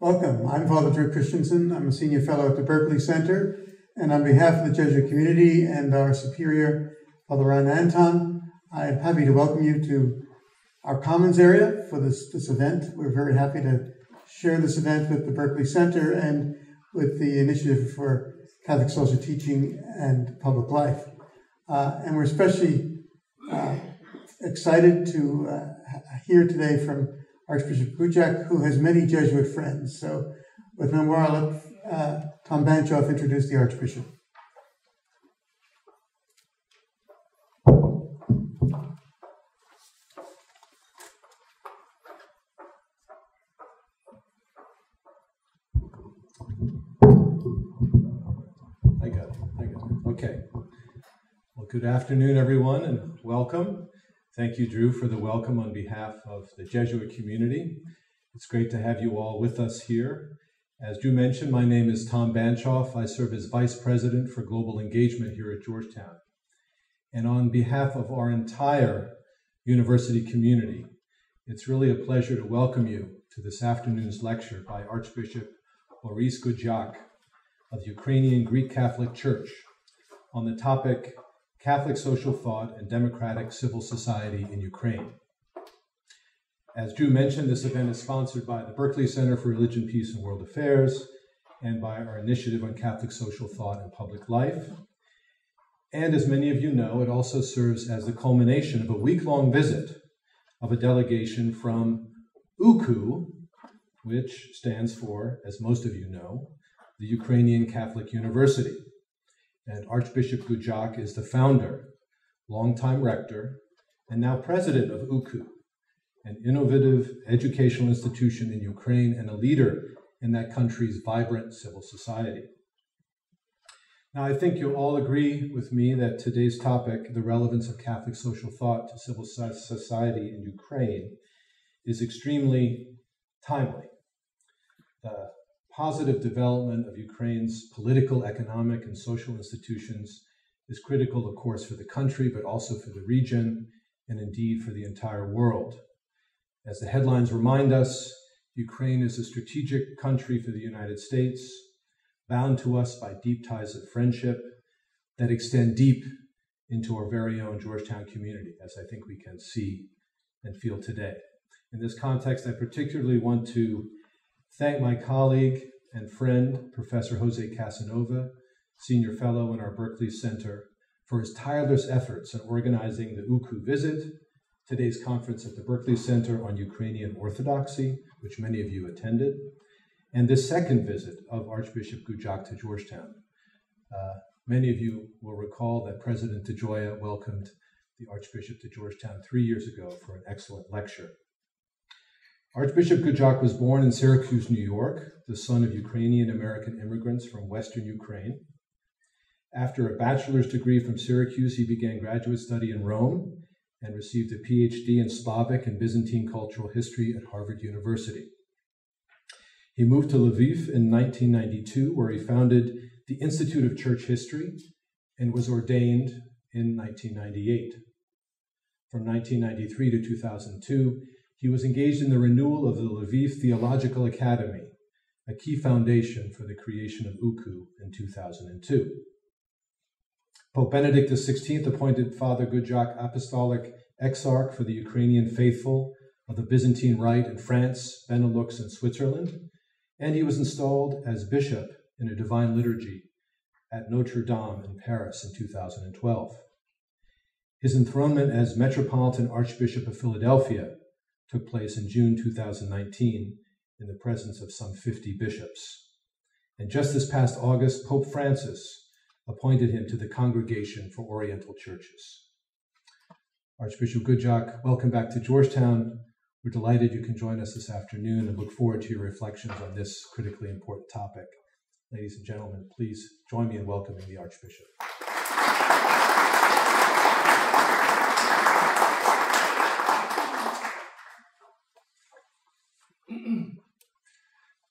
Welcome. I'm Father Drew Christensen. I'm a senior fellow at the Berkley Center, and on behalf of the Jesuit community and our superior, Father Ryan Anton, I'm happy to welcome you to our Commons area for this event. We're very happy to share this event with the Berkley Center and with the Initiative for Catholic Social Teaching and Public Life. And we're especially excited to hear today from Archbishop Gudziak, who has many Jesuit friends. So with no more, I'll let Tom Banchoff introduce the Archbishop. I got it. Okay. Well, good afternoon, everyone, and welcome. Thank you, Drew, for the welcome on behalf of the Jesuit community. It's great to have you all with us here. As Drew mentioned, my name is Tom Banchoff. I serve as Vice President for Global Engagement here at Georgetown. And on behalf of our entire university community, it's really a pleasure to welcome you to this afternoon's lecture by Archbishop Borys Gudziak of the Ukrainian Greek Catholic Church on the topic Catholic Social Thought and Democratic Civil Society in Ukraine. As Drew mentioned, this event is sponsored by the Berkley Center for Religion, Peace, and World Affairs and by our Initiative on Catholic Social Thought and Public Life. And as many of you know, it also serves as the culmination of a week-long visit of a delegation from UKU, which stands for, as most of you know, the Ukrainian Catholic University. And Archbishop Gudziak is the founder, longtime rector, and now president of UKU, an innovative educational institution in Ukraine and a leader in that country's vibrant civil society. Now, I think you'll all agree with me that today's topic, the relevance of Catholic social thought to civil society in Ukraine, is extremely timely. The positive development of Ukraine's political, economic, and social institutions is critical, of course, for the country, but also for the region, and indeed for the entire world. As the headlines remind us, Ukraine is a strategic country for the United States, bound to us by deep ties of friendship that extend deep into our very own Georgetown community, as I think we can see and feel today. In this context, I particularly want to thank my colleague and friend, Professor Jose Casanova, Senior Fellow in our Berkley Center, for his tireless efforts in organizing the UKU visit, today's conference at the Berkley Center on Ukrainian Orthodoxy, which many of you attended, and this second visit of Archbishop Gudziak to Georgetown. Many of you will recall that President DeGioia welcomed the Archbishop to Georgetown 3 years ago for an excellent lecture. Archbishop Gudziak was born in Syracuse, New York, the son of Ukrainian-American immigrants from Western Ukraine. After a bachelor's degree from Syracuse, he began graduate study in Rome and received a PhD in Slavic and Byzantine cultural history at Harvard University. He moved to Lviv in 1992, where he founded the Institute of Church History and was ordained in 1998. From 1993 to 2002, he was engaged in the renewal of the Lviv Theological Academy, a key foundation for the creation of UKU in 2002. Pope Benedict XVI appointed Father Gudziak Apostolic Exarch for the Ukrainian faithful of the Byzantine Rite in France, Benelux, and Switzerland, and he was installed as bishop in a divine liturgy at Notre Dame in Paris in 2012. His enthronement as Metropolitan Archbishop of Philadelphia took place in June 2019 in the presence of some 50 bishops. And just this past August, Pope Francis appointed him to the Congregation for Oriental Churches. Archbishop Gudziak, welcome back to Georgetown. We're delighted you can join us this afternoon and look forward to your reflections on this critically important topic. Ladies and gentlemen, please join me in welcoming the Archbishop.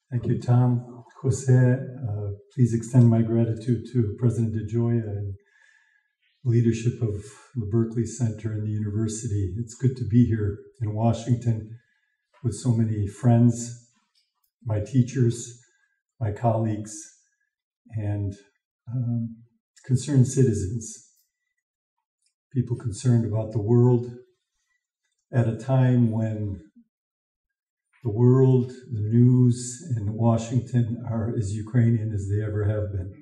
Thank you, Tom. Jose, please extend my gratitude to President DeGioia and leadership of the Berkley Center and the university. It's good to be here in Washington with so many friends my teachers, my colleagues, and concerned citizens, people concerned about the world at a time when the world, the news, and Washington are as Ukrainian as they ever have been.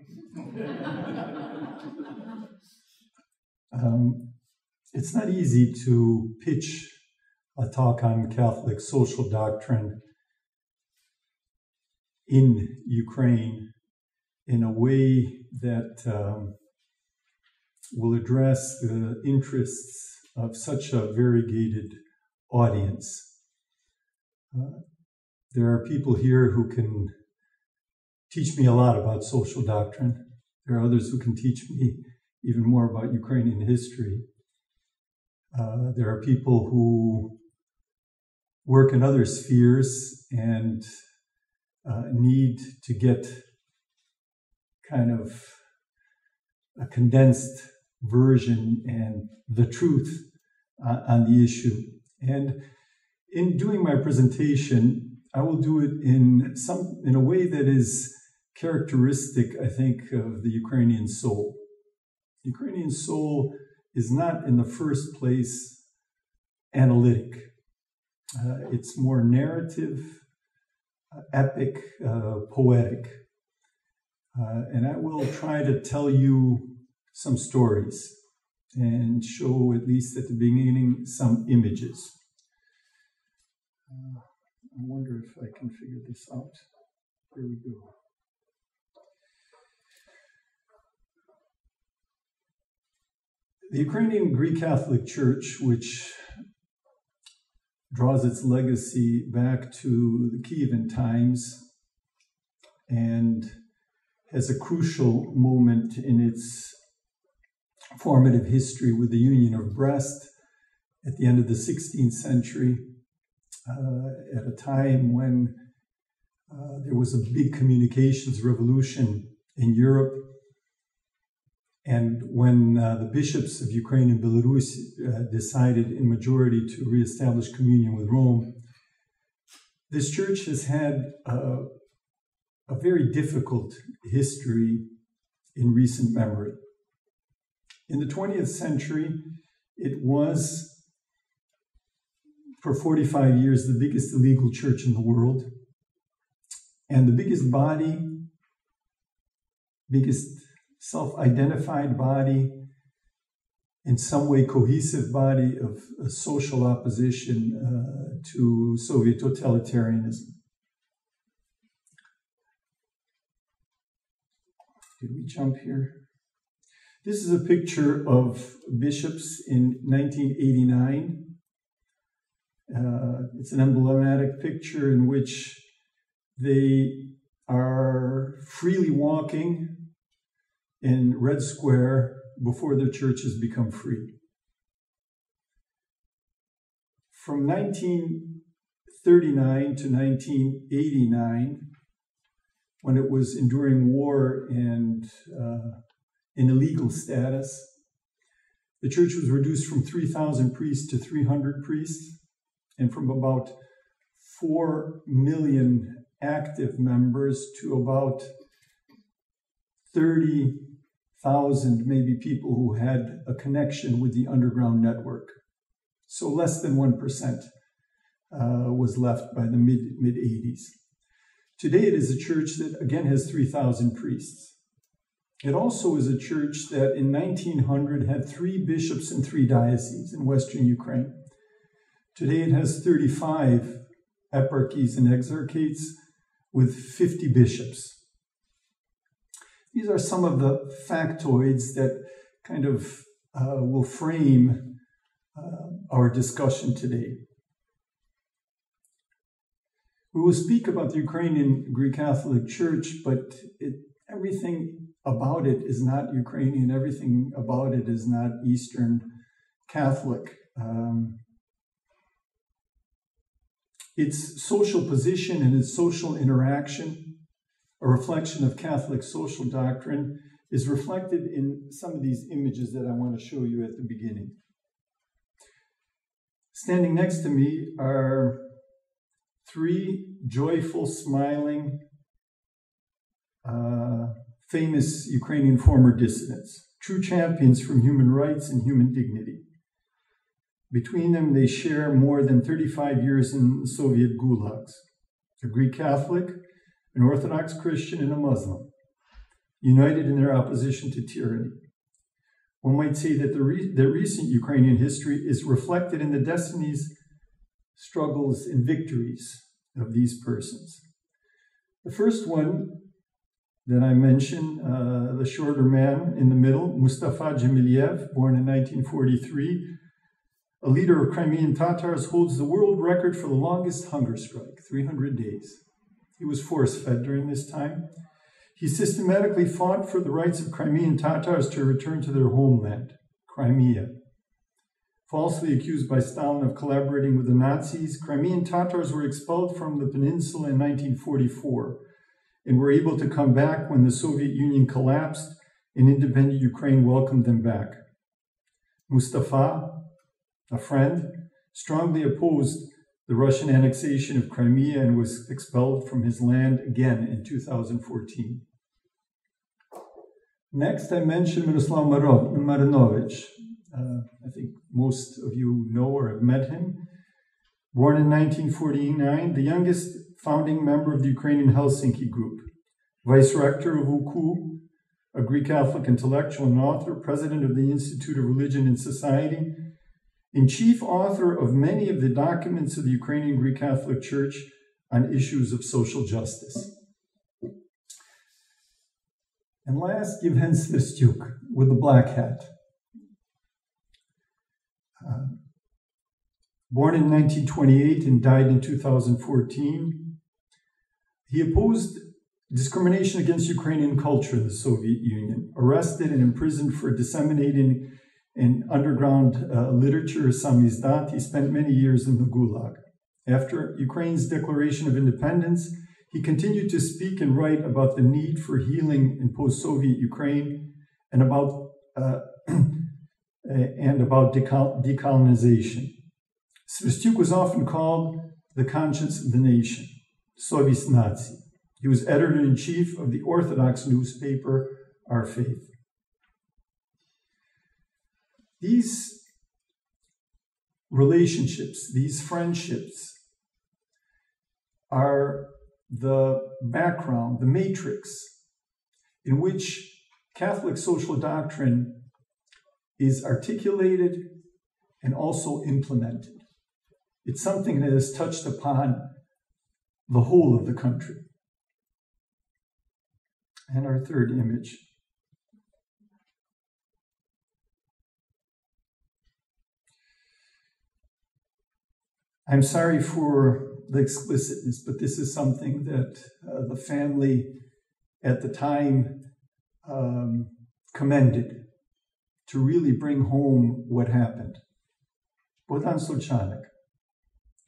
It's not easy to pitch a talk on Catholic social doctrine in Ukraine in a way that will address the interests of such a variegated audience. There are people here who can teach me a lot about social doctrine. There are others who can teach me even more about Ukrainian history. There are people who work in other spheres and need to get kind of a condensed version and the truth on the issue. And in doing my presentation, I will do it in a way that is characteristic, I think, of the Ukrainian soul. The Ukrainian soul is not, in the first place, analytic. It's more narrative, epic, poetic. And I will try to tell you some stories and show, at least at the beginning, some images. I wonder if I can figure this out. Here we go. The Ukrainian Greek Catholic Church, which draws its legacy back to the Kievan times and has a crucial moment in its formative history with the Union of Brest at the end of the 16th century, at a time when there was a big communications revolution in Europe, and when the bishops of Ukraine and Belarus decided in majority to reestablish communion with Rome. This church has had a very difficult history in recent memory. In the 20th century, it was, for 45 years, the biggest illegal church in the world, and the biggest body, biggest self-identified body, in some way cohesive body of a social opposition to Soviet totalitarianism. Did we jump here? This is a picture of bishops in 1989. It's an emblematic picture in which they are freely walking in Red Square before their churches become free. From 1939 to 1989, when it was enduring war and in illegal status, the church was reduced from 3,000 priests to 300 priests, and from about 4 million active members to about 30,000 maybe people who had a connection with the underground network. So less than 1% was left by the mid-80s. Today it is a church that again has 3,000 priests. It also is a church that in 1900 had 3 bishops and 3 dioceses in Western Ukraine. Today it has 35 eparchies and exarchates with 50 bishops. These are some of the factoids that kind of will frame our discussion today. We will speak about the Ukrainian Greek Catholic Church, but everything about it is not Ukrainian. Everything about it is not Eastern Catholic. Its social position and its social interaction, a reflection of Catholic social doctrine, is reflected in some of these images that I want to show you at the beginning. Standing next to me are 3 joyful, smiling, famous Ukrainian former dissidents, true champions from human rights and human dignity. Between them, they share more than 35 years in the Soviet gulags, a Greek Catholic, an Orthodox Christian, and a Muslim, united in their opposition to tyranny. One might say that the recent Ukrainian history is reflected in the destinies, struggles, and victories of these persons. The first one that I mentioned, the shorter man in the middle, Mustafa Dzhemiliev, born in 1943, a leader of Crimean Tatars, holds the world record for the longest hunger strike, 300 days. He was force-fed during this time. He systematically fought for the rights of Crimean Tatars to return to their homeland, Crimea. Falsely accused by Stalin of collaborating with the Nazis, Crimean Tatars were expelled from the peninsula in 1944 and were able to come back when the Soviet Union collapsed and independent Ukraine welcomed them back. Mustafa, a friend, strongly opposed the Russian annexation of Crimea and was expelled from his land again in 2014. Next, I mentioned Miroslav Marinovich. I think most of you know or have met him. Born in 1949, the youngest founding member of the Ukrainian Helsinki Group, vice rector of UKU, a Greek Catholic intellectual and author, president of the Institute of Religion and Society, and chief author of many of the documents of the Ukrainian Greek Catholic Church on issues of social justice. And last, Yevhen Sverstyuk with the black hat. Born in 1928 and died in 2014, he opposed discrimination against Ukrainian culture in the Soviet Union, arrested and imprisoned for disseminating in underground literature, samizdat. He spent many years in the Gulag. After Ukraine's declaration of independence, he continued to speak and write about the need for healing in post-Soviet Ukraine and about decolonization. Sverstyuk was often called the conscience of the nation, Совість нації. He was editor-in-chief of the Orthodox newspaper, Our Faith. These relationships, these friendships, are the background, the matrix in which Catholic social doctrine is articulated and also implemented. It's something that has touched upon the whole of the country. And our third image. I'm sorry for the explicitness, but this is something that the family at the time commended to really bring home what happened. Bogdan Solchanik,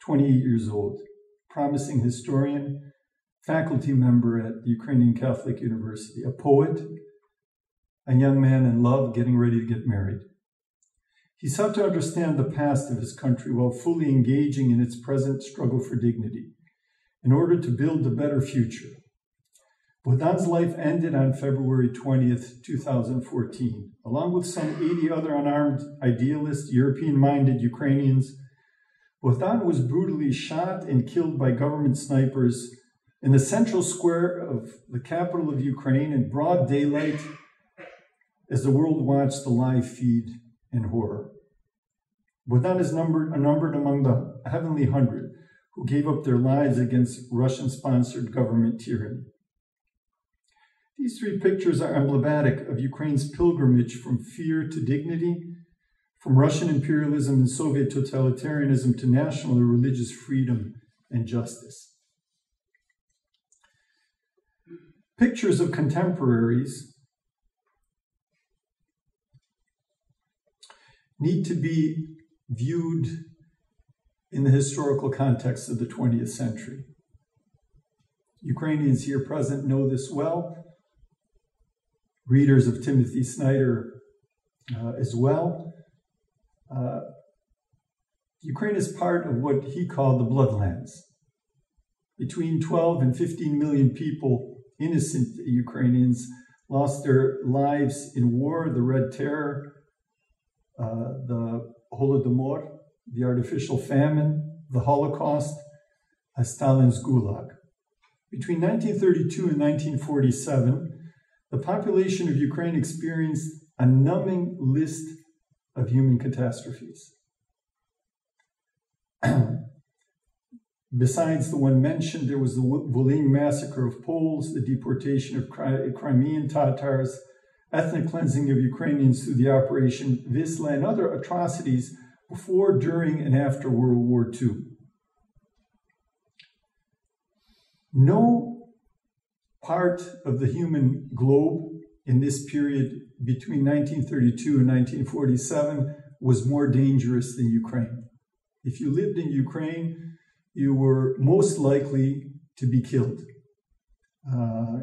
28 years old, promising historian, faculty member at the Ukrainian Catholic University, a poet, a young man in love, getting ready to get married. He sought to understand the past of his country while fully engaging in its present struggle for dignity in order to build a better future. Bogdan's life ended on February 20th, 2014. Along with some 80 other unarmed idealist, European-minded Ukrainians, Bogdan was brutally shot and killed by government snipers in the central square of the capital of Ukraine in broad daylight as the world watched the live feed in horror. Bogdan is numbered among the heavenly 100 who gave up their lives against Russian-sponsored government tyranny. These three pictures are emblematic of Ukraine's pilgrimage from fear to dignity, from Russian imperialism and Soviet totalitarianism to national or religious freedom and justice. Pictures of contemporaries need to be viewed in the historical context of the 20th century. Ukrainians here present know this well. Readers of Timothy Snyder as well. Ukraine is part of what he called the bloodlands. Between 12 and 15 million people, innocent Ukrainians, lost their lives in war, the Red Terror, the Holodomor, the artificial famine, the Holocaust, Stalin's Gulag. Between 1932 and 1947, the population of Ukraine experienced a numbing list of human catastrophes. Besides the one mentioned, there was the Volyn massacre of Poles, the deportation of Crimean Tatars, ethnic cleansing of Ukrainians through the Operation Wisla, and other atrocities before, during, and after World War II. No part of the human globe in this period between 1932 and 1947 was more dangerous than Ukraine. If you lived in Ukraine, you were most likely to be killed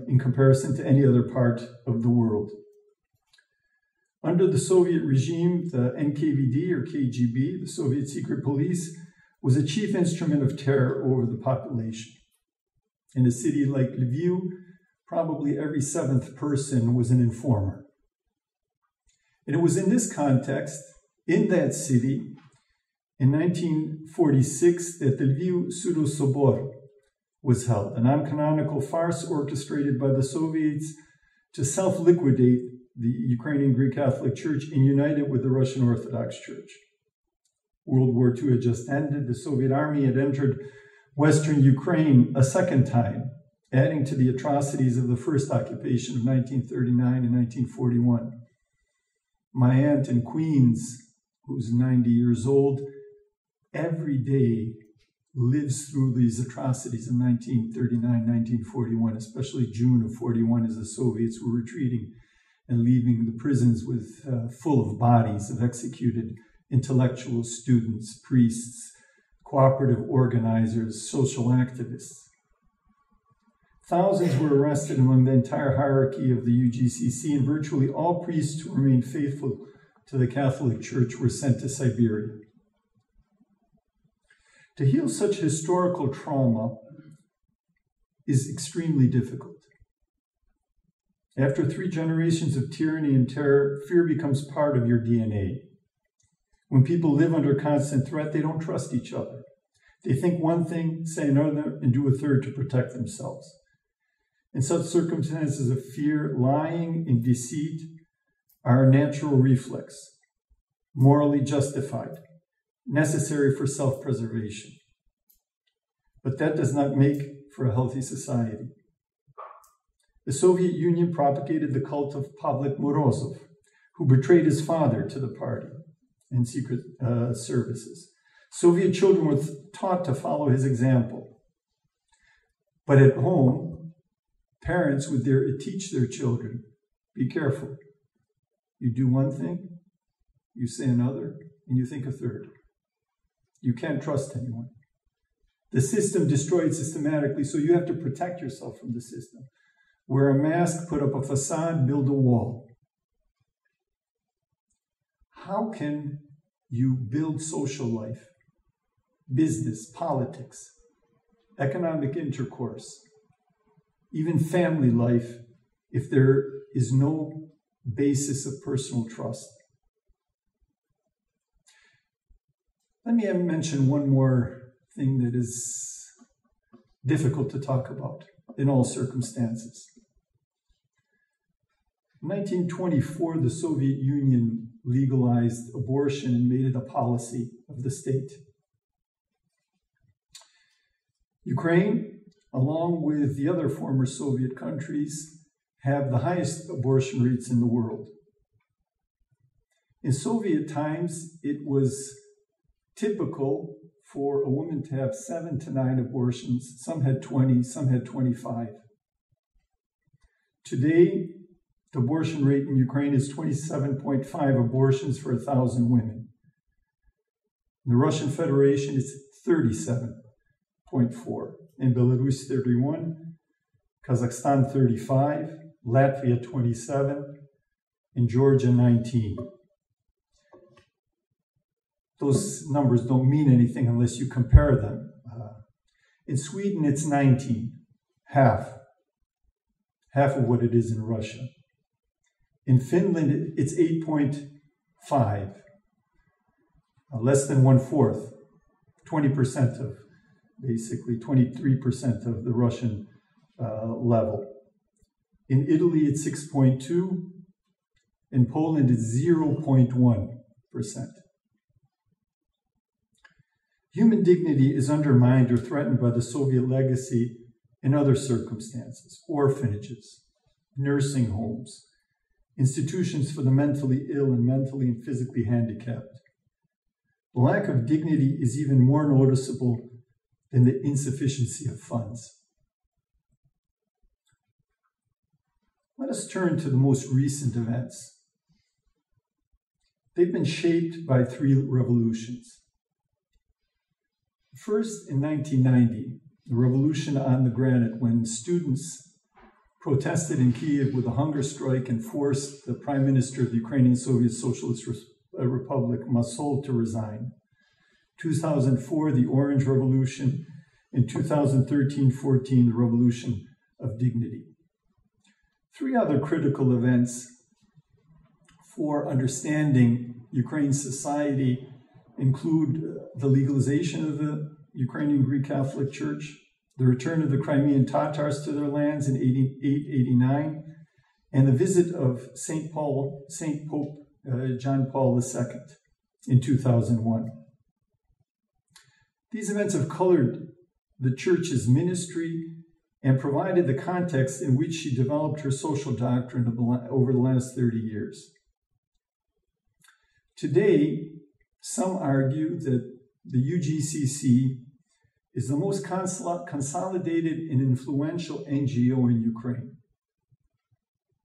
in comparison to any other part of the world. Under the Soviet regime, the NKVD or KGB, the Soviet secret police, was a chief instrument of terror over the population. In a city like Lviv, probably every seventh person was an informer. And it was in this context, in that city, in 1946, that the Lviv Pseudo-Sobor was held, a non-canonical farce orchestrated by the Soviets to self-liquidate the Ukrainian Greek Catholic Church and unite it with the Russian Orthodox Church. World War II had just ended. The Soviet army had entered Western Ukraine a second time, adding to the atrocities of the first occupation of 1939 and 1941. My aunt in Queens, who's 90 years old, every day lives through these atrocities of 1939, 1941, especially June of 41, as the Soviets were retreating and leaving the prisons full of bodies of executed intellectual students, priests, cooperative organizers, social activists. Thousands were arrested among the entire hierarchy of the UGCC, and virtually all priests who remained faithful to the Catholic Church were sent to Siberia. To heal such historical trauma is extremely difficult. After 3 generations of tyranny and terror, fear becomes part of your DNA. When people live under constant threat, they don't trust each other. They think one thing, say another, and do a third to protect themselves. In such circumstances of fear, lying and deceit are a natural reflex, morally justified, necessary for self-preservation. But that does not make for a healthy society. The Soviet Union propagated the cult of Pavlik Morozov, who betrayed his father to the party and secret services. Soviet children were taught to follow his example. But at home, parents would teach their children, be careful. You do one thing, you say another, and you think a third. You can't trust anyone. The system destroyed systematically, so you have to protect yourself from the system. Wear a mask, put up a facade, build a wall. How can you build social life, business, politics, economic intercourse, even family life, if there is no basis of personal trust? Let me mention one more thing that is difficult to talk about in all circumstances. In 1924, the Soviet Union legalized abortion and made it a policy of the state. Ukraine, along with the other former Soviet countries, have the highest abortion rates in the world. In Soviet times, it was typical for a woman to have 7 to 9 abortions. Some had 20, some had 25. Today, the abortion rate in Ukraine is 27.5 abortions for 1,000 women. In the Russian Federation, it's 37.4. In Belarus, 31. Kazakhstan, 35. Latvia, 27. In Georgia, 19. Those numbers don't mean anything unless you compare them. In Sweden, it's 19, half of what it is in Russia. In Finland, it's 8.5, less than 1/4, 20% of, basically 23% of the Russian level. In Italy, it's 6.2. In Poland, it's 0.1%. Human dignity is undermined or threatened by the Soviet legacy in other circumstances: orphanages, nursing homes, institutions for the mentally ill and mentally and physically handicapped. The lack of dignity is even more noticeable than the insufficiency of funds. Let us turn to the most recent events. They've been shaped by 3 revolutions. First, in 1990, the revolution on the Granite, when students protested in Kiev with a hunger strike and forced the Prime Minister of the Ukrainian Soviet Socialist Republic, Masol, to resign. 2004, the Orange Revolution. In 2013-14, the Revolution of Dignity. 3 other critical events for understanding Ukraine's society include the legalization of the Ukrainian Greek Catholic Church, the return of the Crimean Tatars to their lands in 88-89, and the visit of St. Pope John Paul II in 2001. These events have colored the Church's ministry and provided the context in which she developed her social doctrine over the last 30 years. Today, some argue that the UGCC is the most consolidated and influential NGO in Ukraine.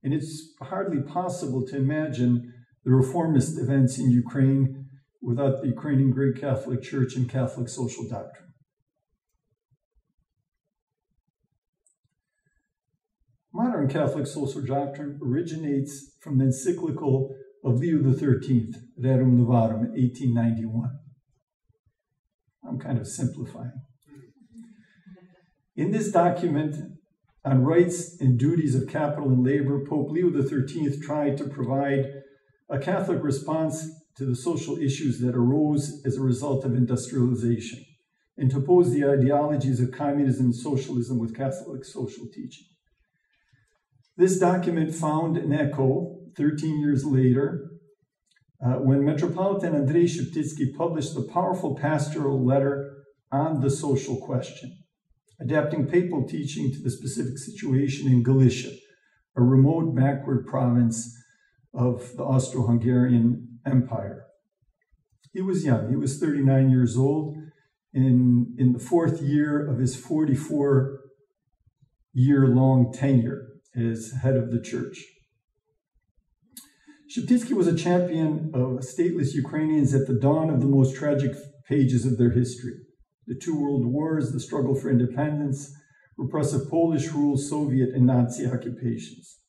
And it's hardly possible to imagine the reformist events in Ukraine without the Ukrainian Greek Catholic Church and Catholic social doctrine. Modern Catholic social doctrine originates from the encyclical of Leo XIII, Rerum Novarum, in 1891. I'm kind of simplifying. In this document on rights and duties of capital and labor, Pope Leo XIII tried to provide a Catholic response to the social issues that arose as a result of industrialization, and to oppose the ideologies of communism and socialism with Catholic social teaching. This document found an echo 13 years later when Metropolitan Andrei Sheptytsky published the powerful pastoral letter on the social question, adapting papal teaching to the specific situation in Galicia, a remote backward province of the Austro-Hungarian Empire. He was young. He was 39 years old in the 4th year of his 44-year-long tenure as head of the church. Sheptytsky was a champion of stateless Ukrainians at the dawn of the most tragic pages of their history: the 2 world wars, the struggle for independence, repressive Polish rule, Soviet and Nazi occupations.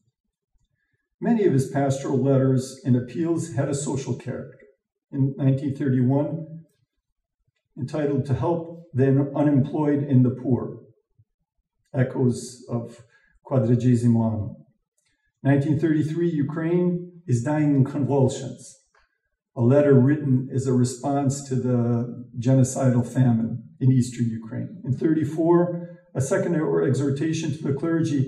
Many of his pastoral letters and appeals had a social character. In 1931, entitled "To Help the Unemployed and the Poor," echoes of Quadragesimo Anno. 1933, Ukraine is dying in convulsions, a letter written as a response to the genocidal famine in eastern Ukraine. In 1934, a second exhortation to the clergy,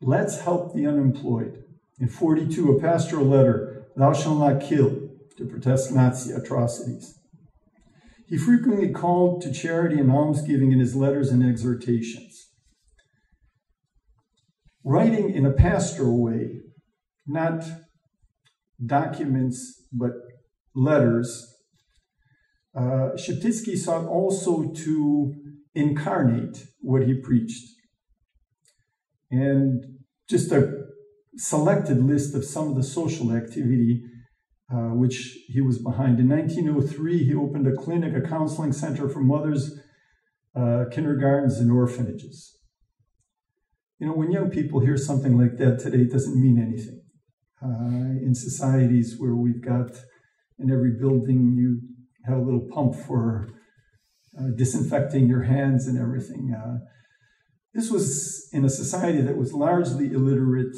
let's help the unemployed. In 1942, a pastoral letter, thou shalt not kill, to protest Nazi atrocities. He frequently called to charity and almsgiving in his letters and exhortations. Writing in a pastoral way, not documents, but letters, Sheptytsky sought also to incarnate what he preached. And just a selected list of some of the social activity which he was behind. In 1903, he opened a clinic, a counseling center for mothers, kindergartens, and orphanages. You know, when young people hear something like that today, it doesn't mean anything. In societies where we've got, in every building, you have a little pump for disinfecting your hands and everything. This was in a society that was largely illiterate,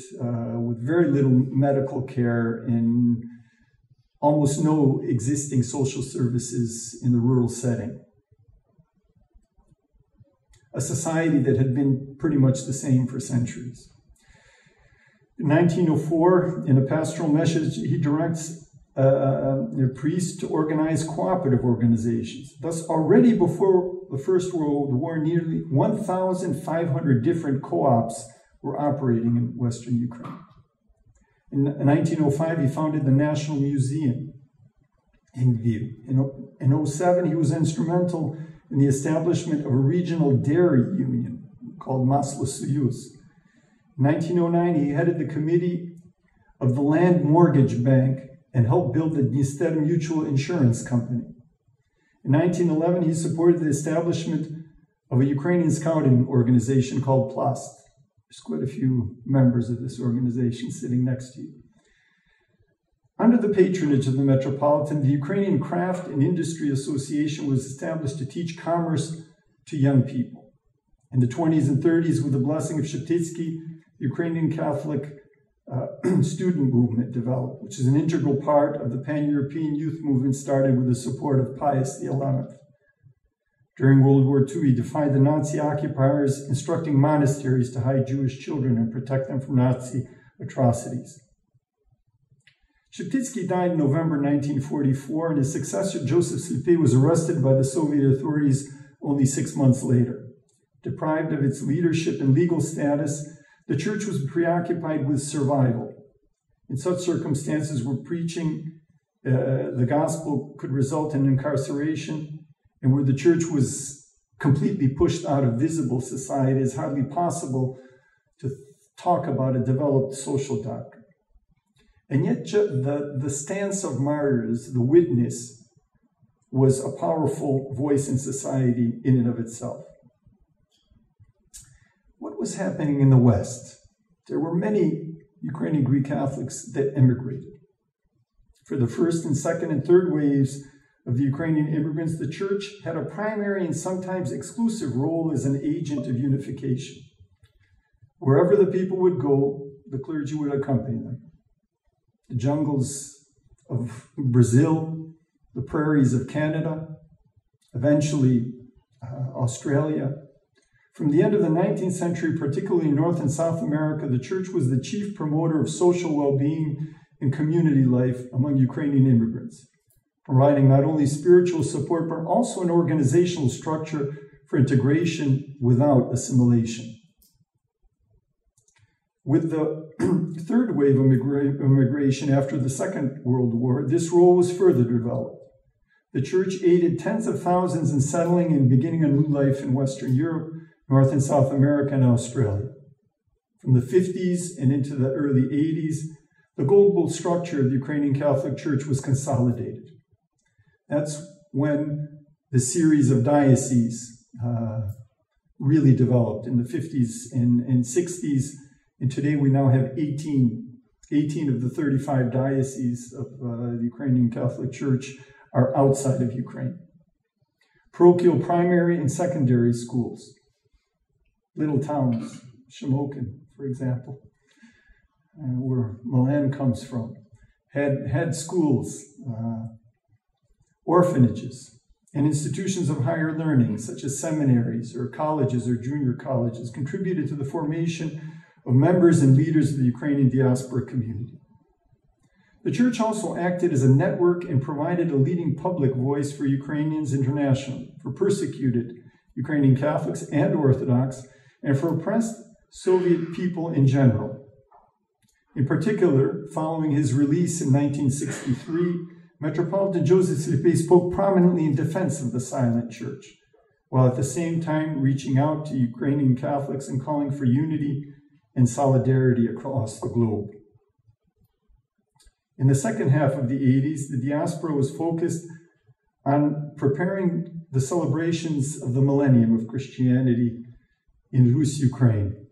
with very little medical care and almost no existing social services in the rural setting. A society that had been pretty much the same for centuries. In 1904, in a pastoral message, he directs a priest to organize cooperative organizations. Thus, already before the First World War, nearly 1,500 different co-ops were operating in Western Ukraine. In 1905, he founded the National Museum in Lviv. In 1907, he was instrumental in the establishment of a regional dairy union called Maslo Soyuz. In 1909, he headed the committee of the Land Mortgage Bank and helped build the Dniester Mutual Insurance Company. In 1911, he supported the establishment of a Ukrainian scouting organization called Plast. There's quite a few members of this organization sitting next to you. Under the patronage of the Metropolitan, the Ukrainian Craft and Industry Association was established to teach commerce to young people. In the 20s and 30s, with the blessing of Sheptytsky, the Ukrainian Catholic student movement developed, which is an integral part of the pan-European youth movement started with the support of Pius XI. During World War II, he defied the Nazi occupiers, instructing monasteries to hide Jewish children and protect them from Nazi atrocities. Sheptytsky died in November 1944, and his successor, Joseph Slipe, was arrested by the Soviet authorities only 6 months later. Deprived of its leadership and legal status, the church was preoccupied with survival. In such circumstances where preaching the gospel could result in incarceration, and where the church was completely pushed out of visible society, it's hardly possible to talk about a developed social doctrine. And yet the stance of martyrs, the witness, was a powerful voice in society in and of itself. What was happening in the West? There were many Ukrainian Greek Catholics that immigrated. For the first and second and third waves of the Ukrainian immigrants, the church had a primary and sometimes exclusive role as an agent of unification. Wherever the people would go, the clergy would accompany them. The jungles of Brazil, the prairies of Canada, eventually Australia. From the end of the 19th century, particularly in North and South America, the church was the chief promoter of social well-being and community life among Ukrainian immigrants, providing not only spiritual support, but also an organizational structure for integration without assimilation. With the third wave of immigration after the Second World War, this role was further developed. The church aided tens of thousands in settling and beginning a new life in Western Europe, North and South America, and Australia. From the 50s and into the early 80s, the global structure of the Ukrainian Catholic Church was consolidated. That's when the series of dioceses really developed in the 50s and 60s. And today we now have 18 of the 35 dioceses of the Ukrainian Catholic Church are outside of Ukraine. Parochial primary and secondary schools, little towns, Shamokin, for example, where Milan comes from, had schools, orphanages, and institutions of higher learning, such as seminaries or colleges or junior colleges, contributed to the formation of members and leaders of the Ukrainian diaspora community. The church also acted as a network and provided a leading public voice for Ukrainians internationally, for persecuted Ukrainian Catholics and Orthodox, and for oppressed Soviet people in general. In particular, following his release in 1963, Metropolitan Joseph Slipe spoke prominently in defense of the silent church, while at the same time reaching out to Ukrainian Catholics and calling for unity and solidarity across the globe. In the second half of the 80s, the diaspora was focused on preparing the celebrations of the millennium of Christianity in Rus, Ukraine.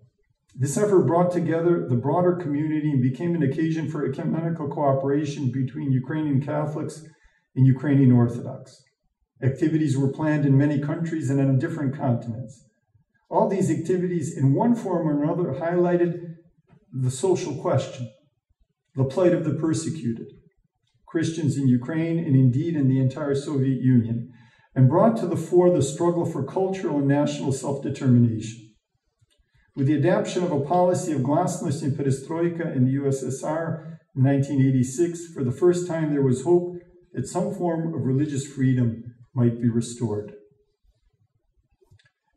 This effort brought together the broader community and became an occasion for ecumenical cooperation between Ukrainian Catholics and Ukrainian Orthodox. Activities were planned in many countries and on different continents. All these activities, in one form or another, highlighted the social question, the plight of the persecuted, Christians in Ukraine and indeed in the entire Soviet Union, and brought to the fore the struggle for cultural and national self-determination. With the adoption of a policy of glasnost and perestroika in the USSR in 1986, for the first time there was hope that some form of religious freedom might be restored.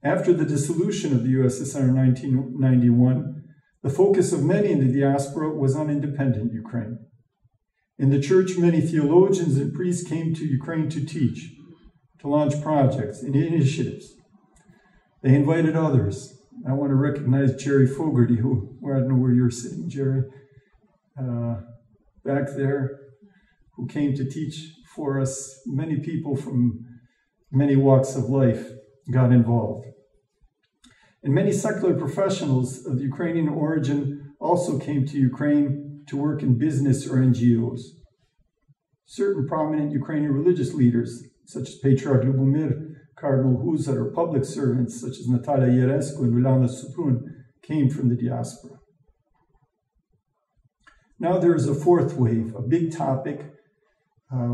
After the dissolution of the USSR in 1991, the focus of many in the diaspora was on independent Ukraine. In the church, many theologians and priests came to Ukraine to teach, to launch projects and initiatives. They invited others. I want to recognize Jerry Fogarty, I don't know where you're sitting, Jerry, back there, who came to teach for us. Many people from many walks of life got involved. And many secular professionals of Ukrainian origin also came to Ukraine to work in business or NGOs. Certain prominent Ukrainian religious leaders, such as Patriarch Lubomir, Cardinal Huzar, or public servants such as Natalia Yeresko and Ulana Suprun, came from the diaspora. Now there is a fourth wave, a big topic,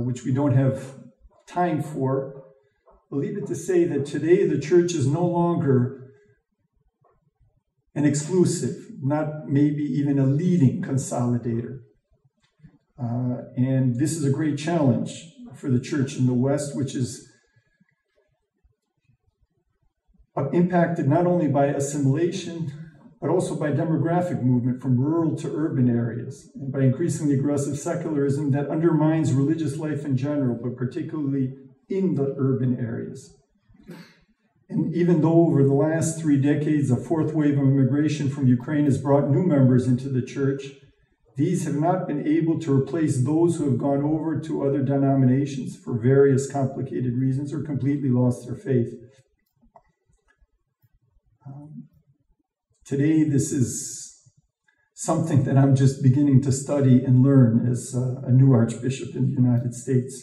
which we don't have time for. I'll leave it to say that today the church is no longer an exclusive, not maybe even a leading consolidator. And this is a great challenge for the church in the West, which is impacted not only by assimilation, but also by demographic movement from rural to urban areas, and by increasingly aggressive secularism that undermines religious life in general, but particularly in the urban areas. And even though over the last 3 decades, a fourth wave of immigration from Ukraine has brought new members into the church, these have not been able to replace those who have gone over to other denominations for various complicated reasons or completely lost their faith. Today, this is something that I'm just beginning to study and learn as a new archbishop in the United States.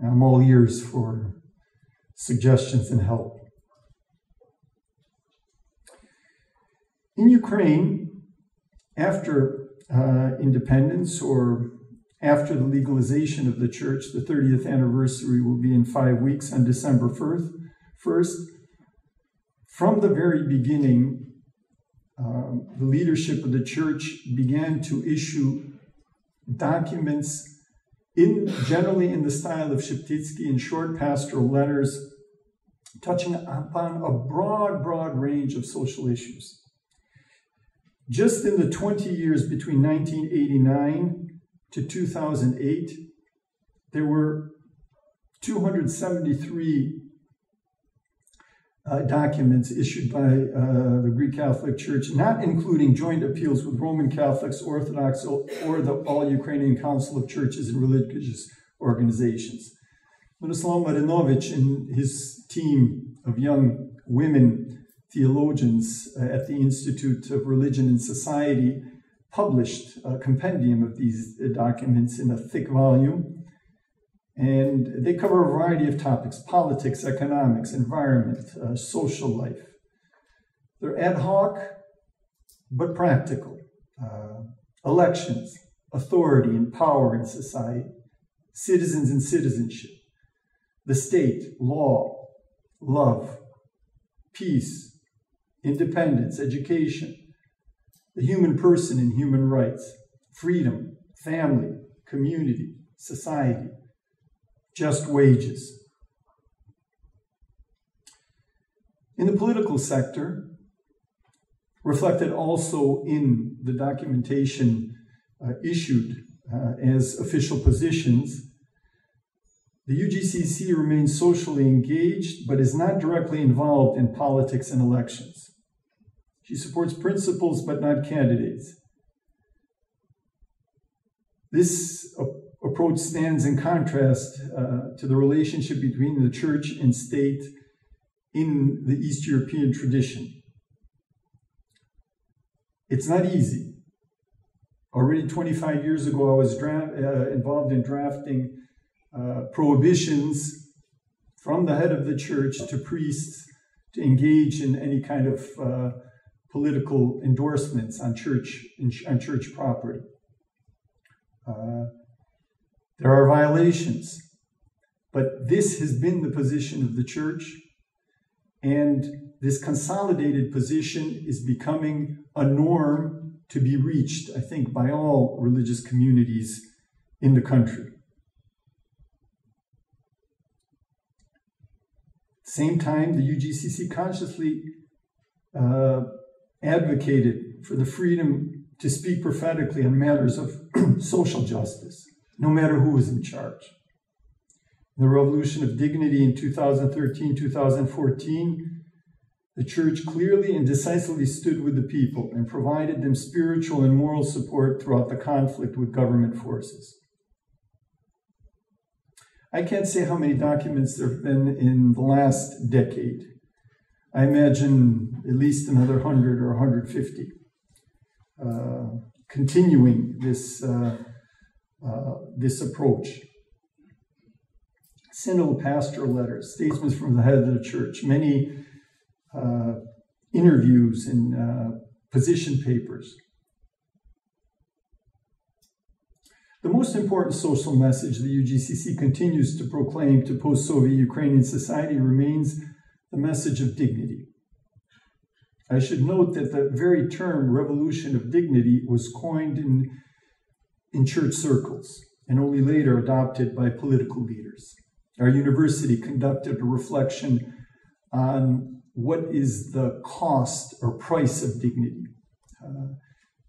I'm all ears for suggestions and help. In Ukraine, after independence or after the legalization of the church, the 30th anniversary will be in 5 weeks on December 1st. From the very beginning, the leadership of the church began to issue documents generally in the style of Sheptytsky, in short pastoral letters, touching upon a broad range of social issues. Just in the 20 years between 1989 to 2008, there were 273 documents issued by the Greek Catholic Church, not including joint appeals with Roman Catholics, Orthodox, or the All-Ukrainian Council of Churches and Religious Organizations. Miroslav Marinovich and his team of young women theologians at the Institute of Religion and Society published a compendium of these documents in a thick volume. And they cover a variety of topics: politics, economics, environment, social life. They're ad hoc, but practical. Elections, authority and power in society, citizens and citizenship, the state, law, love, peace, independence, education, the human person and human rights, freedom, family, community, society, just wages. In the political sector, reflected also in the documentation issued as official positions, the UGCC remains socially engaged, but is not directly involved in politics and elections. She supports principles, but not candidates. This approach stands in contrast to the relationship between the church and state in the East European tradition. It's not easy. Already 25 years ago, I was involved in drafting prohibitions from the head of the church to priests to engage in any kind of political endorsements on church property. There are violations, but this has been the position of the church, and this consolidated position is becoming a norm to be reached, I think, by all religious communities in the country. At the same time, the UGCC consciously advocated for the freedom to speak prophetically on matters of social justice, no matter who was in charge. In the Revolution of Dignity in 2013-2014, the church clearly and decisively stood with the people and provided them spiritual and moral support throughout the conflict with government forces. I can't say how many documents there have been in the last decade. I imagine at least another 100 or 150, continuing this approach. Synodal pastoral letters, statements from the head of the church, many interviews and position papers. The most important social message the UGCC continues to proclaim to post-Soviet Ukrainian society remains the message of dignity. I should note that the very term revolution of dignity was coined in church circles and only later adopted by political leaders. Our university conducted a reflection on what is the cost or price of dignity.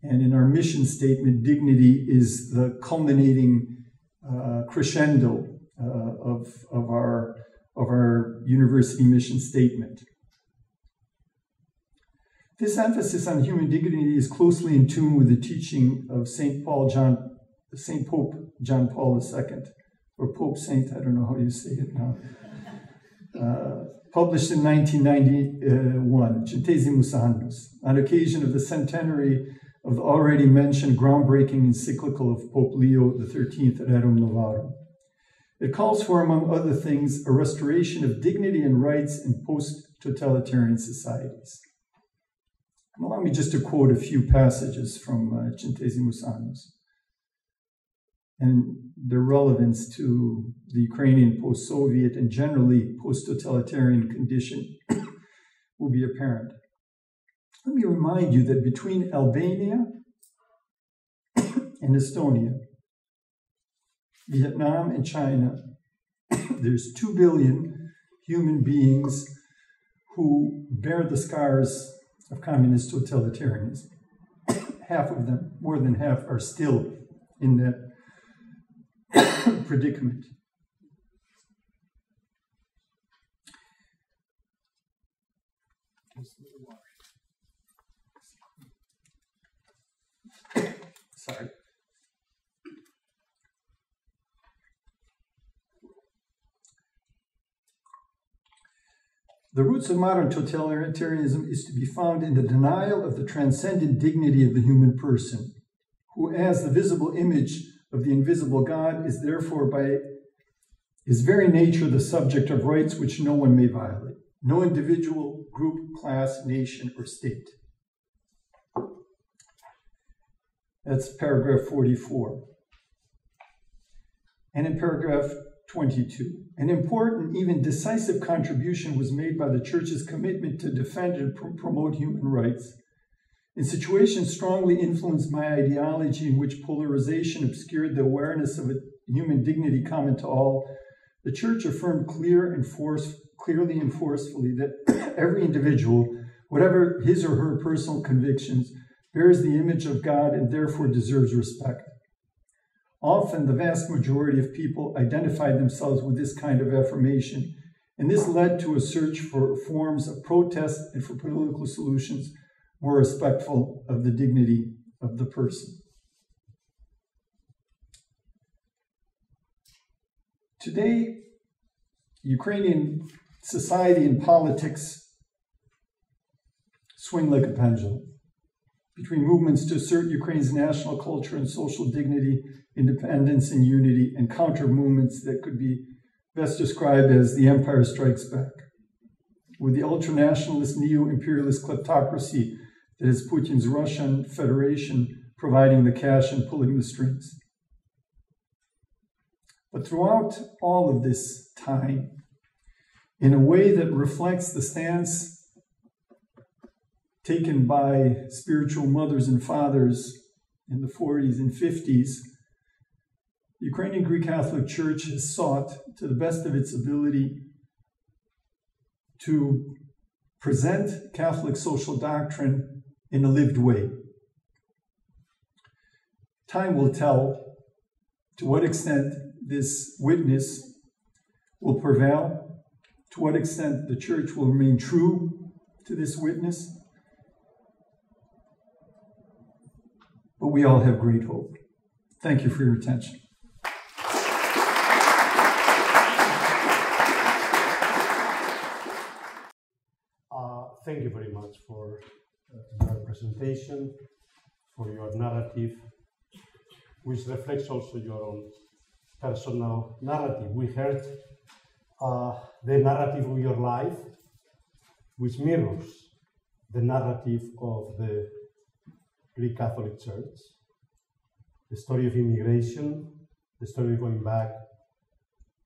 And in our mission statement, dignity is the culminating crescendo of our university mission statement. This emphasis on human dignity is closely in tune with the teaching of St. Pope John Paul II, or Pope Saint, I don't know how you say it now. Published in 1991, Centesimus Annus, on occasion of the centenary of the already mentioned groundbreaking encyclical of Pope Leo XIII at Rerum Novarum. It calls for, among other things, a restoration of dignity and rights in post-totalitarian societies. Allow me just to quote a few passages from Centesimus Annus and their relevance to the Ukrainian post-Soviet and generally post-totalitarian condition will be apparent. Let me remind you that between Albania and Estonia, Vietnam and China, there's 2 billion human beings who bear the scars of communist totalitarianism. Half of them, more than half, are still in that predicament. Sorry. The roots of modern totalitarianism is to be found in the denial of the transcendent dignity of the human person, who, as the visible image of the invisible God, is therefore by his very nature the subject of rights which no one may violate, no individual, group, class, nation, or state. That's paragraph 44. And in paragraph 22, an important, even decisive contribution was made by the Church's commitment to defend and promote human rights. In situations strongly influenced by ideology in which polarization obscured the awareness of a human dignity common to all, the Church affirmed clearly and forcefully that every individual, whatever his or her personal convictions, bears the image of God and therefore deserves respect. Often, the vast majority of people identified themselves with this kind of affirmation, and this led to a search for forms of protest and for political solutions more respectful of the dignity of the person. Today, Ukrainian society and politics swing like a pendulum between movements to assert Ukraine's national culture and social dignity, independence and unity, and counter movements that could be best described as the Empire Strikes Back, with the ultranationalist, neo-imperialist kleptocracy that is Putin's Russian Federation providing the cash and pulling the strings. But throughout all of this time, in a way that reflects the stance taken by spiritual mothers and fathers in the 40s and 50s, the Ukrainian Greek Catholic Church has sought, to the best of its ability, to present Catholic social doctrine in a lived way. Time will tell to what extent this witness will prevail, to what extent the Church will remain true to this witness. But we all have great hope. Thank you for your attention. Thank you very much for your presentation, for your narrative, which reflects also your own personal narrative. We heard the narrative of your life, which mirrors the narrative of the Greek Catholic Church, the story of immigration, the story of going back,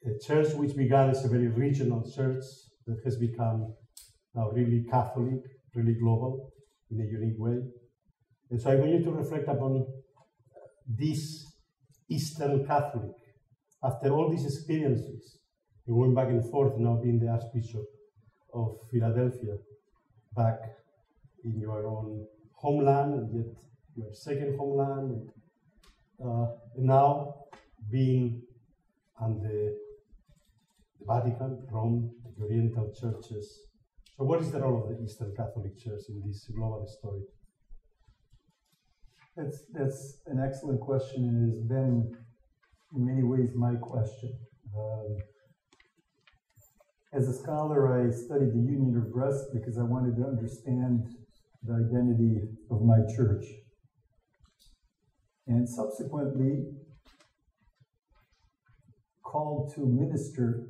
a church which began as a very regional church that has become now really Catholic, really global in a unique way. And so I want you to reflect upon this Eastern Catholic, after all these experiences, and going back and forth, now being the Archbishop of Philadelphia, back in your own homeland, and yet your second homeland, and now being under the Vatican, Rome, the Oriental churches. So what is the role of the Eastern Catholic Church in this global story? That's an excellent question, and it has been, in many ways, my question. As a scholar, I studied the Union of Brest because I wanted to understand the identity of my church. And subsequently, called to minister,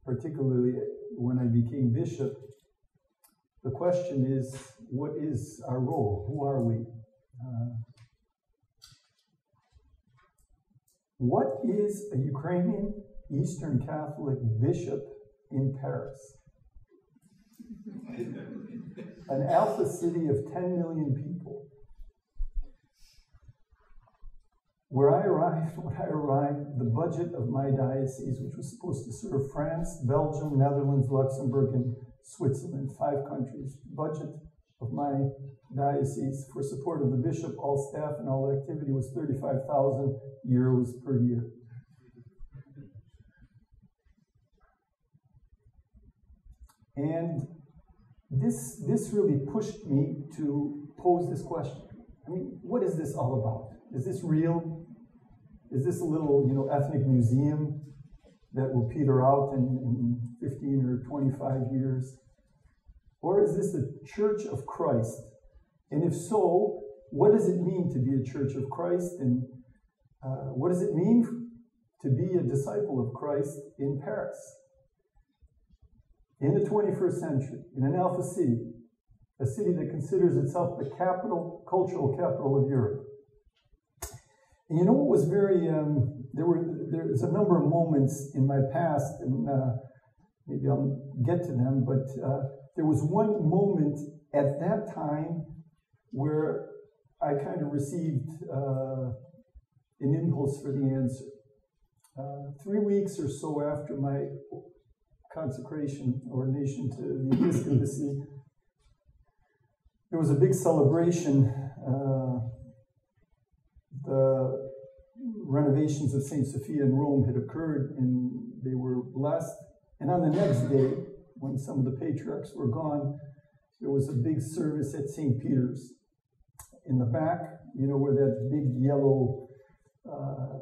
particularly when I became bishop, the question is, what is our role? Who are we? What is a Ukrainian Eastern Catholic bishop in Paris? An alpha city of 10 million people. When I arrived, the budget of my diocese, which was supposed to serve France, Belgium, Netherlands, Luxembourg, and Switzerland, 5 countries, budget of my diocese for support of the bishop, all staff, and all activity was 35,000 euros per year. And this really pushed me to pose this question. I mean, what is this all about? Is this real? Is this a little, ethnic museum that will peter out in 15 or 25 years? Or is this the Church of Christ? And if so, what does it mean to be a Church of Christ? And what does it mean to be a disciple of Christ in Paris? In the 21st century, in an alpha city, a city that considers itself the cultural capital of Europe. And you know what was very, there's a number of moments in my past, and maybe I'll get to them, but there was one moment at that time where I kind of received an impulse for the answer. 3 weeks or so after my consecration, ordination to the episcopacy, there was a big celebration. The renovations of St. Sophia in Rome had occurred, and they were blessed. And on the next day, when some of the patriarchs were gone, there was a big service at St. Peter's. In the back, where that big yellow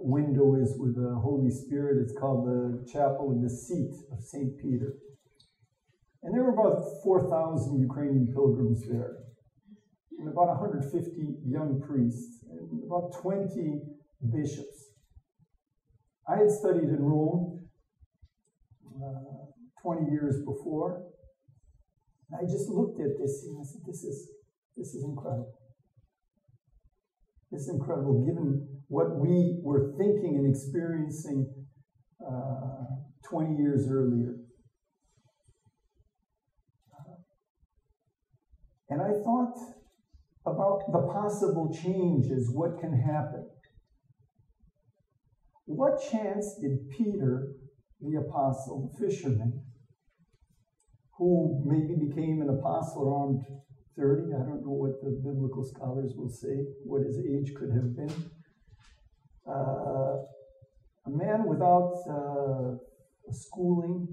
window is with the Holy Spirit, it's called the Chapel of the Seat of St. Peter. And there were about 4,000 Ukrainian pilgrims there. and about 150 young priests, and about 20 bishops. I had studied in Rome 20 years before, and I just looked at this and I said, this is incredible. This is incredible, given what we were thinking and experiencing 20 years earlier. And I thought about the possible changes, what can happen. What chance did Peter, the apostle, fisherman, who maybe became an apostle around 30, I don't know what the biblical scholars will say, what his age could have been, a man without a schooling,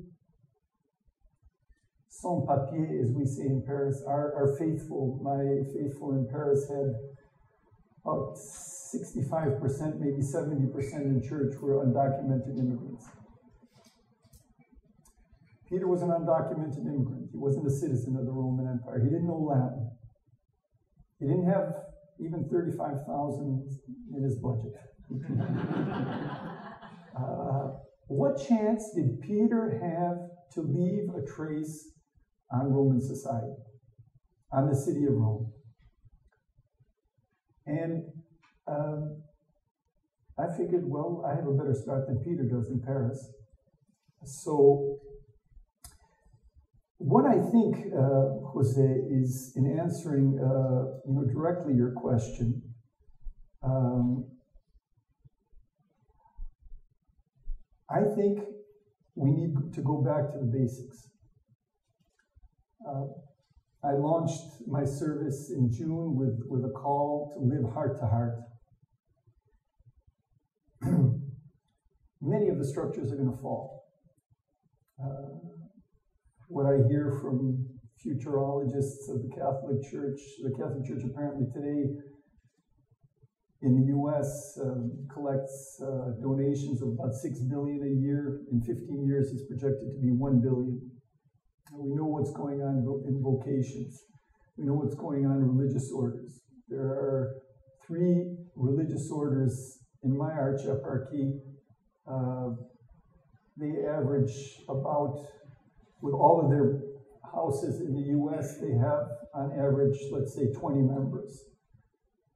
sans papier, as we say in Paris. My faithful in Paris had about 65%, maybe 70% in church were undocumented immigrants. Peter was an undocumented immigrant. He wasn't a citizen of the Roman Empire. He didn't know Latin. He didn't have even $35,000 in his budget. What chance did Peter have to leave a trace on Roman society, on the city of Rome? And I figured, well, I have a better start than Peter does in Paris. So what I think, Jose, is in answering, directly your question, I think we need to go back to the basics. I launched my service in June with a call to live heart to heart. Many of the structures are going to fall. What I hear from futurologists of the Catholic Church apparently today in the U.S. Collects donations of about $6 billion a year. In 15 years, it's projected to be $1 billion. And we know what's going on in vocations. We know what's going on in religious orders. There are 3 religious orders in my Arch-Eparchy. They average about, with all of their houses in the U.S., they have on average, let's say, 20 members.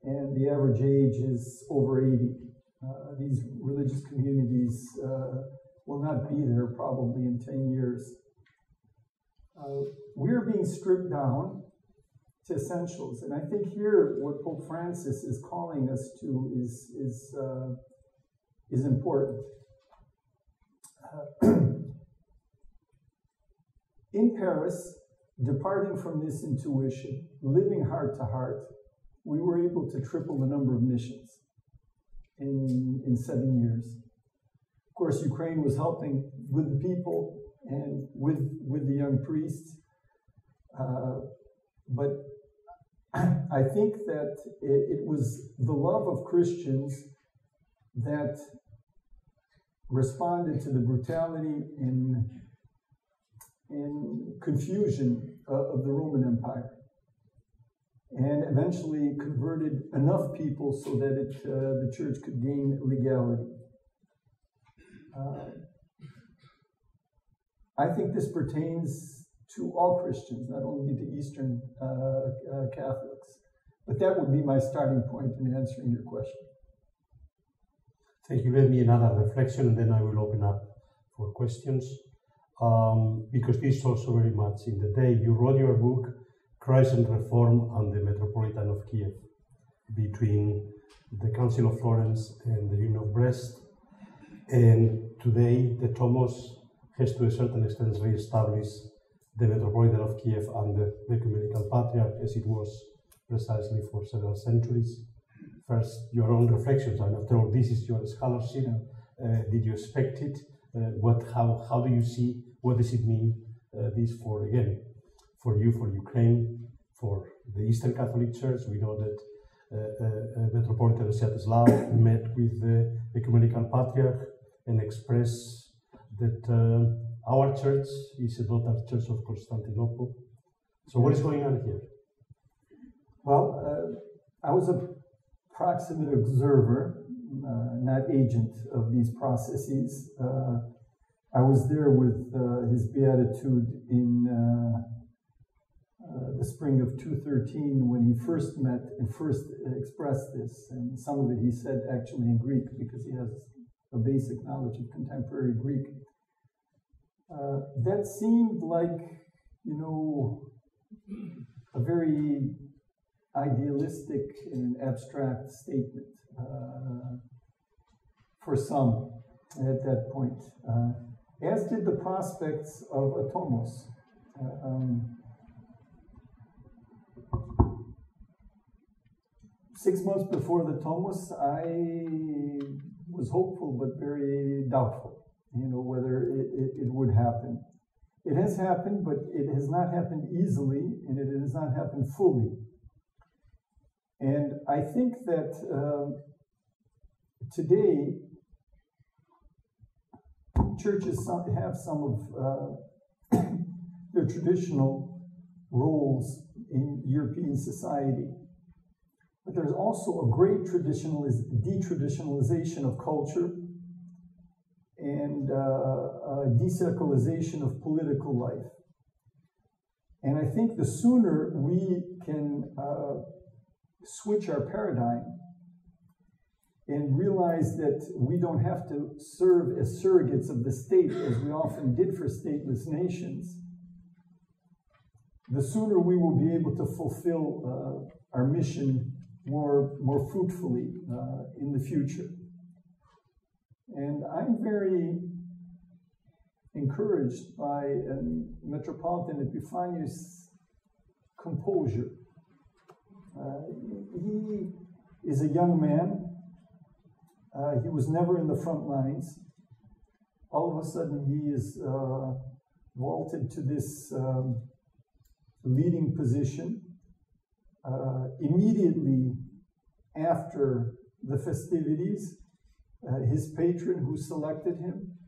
And the average age is over 80. These religious communities will not be there probably in 10 years. We're being stripped down to essentials. And I think here what Pope Francis is calling us to is important. In Paris, departing from this intuition, living heart to heart, we were able to triple the number of missions in 7 years. Of course, Ukraine was helping with the people and with the young priests. But I think that it was the love of Christians that responded to the brutality and confusion of the Roman Empire, and eventually converted enough people so that the church could gain legality. I think this pertains to all Christians, not only to Eastern Catholics. But that would be my starting point in answering your question. Thank you. Let me another reflection, and then I will open up for questions. Because this is also very much in the day. You wrote your book, Christ and Reform and the Metropolitan of Kiev, between the Council of Florence and the Union of Brest. And today, the Tomos has to a certain extent re-established the Metropolitan of Kiev under the Ecumenical Patriarch, as it was precisely for several centuries. First, your own reflections, and after all, this is your scholarship. Did you expect it? How do you see? What does it mean? This for you, for Ukraine, for the Eastern Catholic Church. We know that Metropolitan Sviatoslav met with the Ecumenical Patriarch and expressed that our church is a daughter church of Constantinople. So what is going on here? Well, I was a proximate observer, not agent of these processes. I was there with His Beatitude in the spring of 2013 when he first met and first expressed this. And some of it he said actually in Greek because he has a basic knowledge of contemporary Greek. That seemed like, you know, a very idealistic and abstract statement for some at that point, as did the prospects of a tomos. 6 months before the tomos, I was hopeful but very doubtful, you know, whether it would happen. It has happened, but it has not happened easily, and it has not happened fully. And I think that today, churches have some of their traditional roles in European society. But there's also a great detraditionalization of culture and desacralization of political life. And I think the sooner we can switch our paradigm and realize that we don't have to serve as surrogates of the state as we often did for stateless nations, the sooner we will be able to fulfill our mission more fruitfully in the future. And I'm very encouraged by Metropolitan Epiphanius' composure. He is a young man. He was never in the front lines. All of a sudden, he is vaulted to this leading position. Immediately after the festivities, his patron who selected him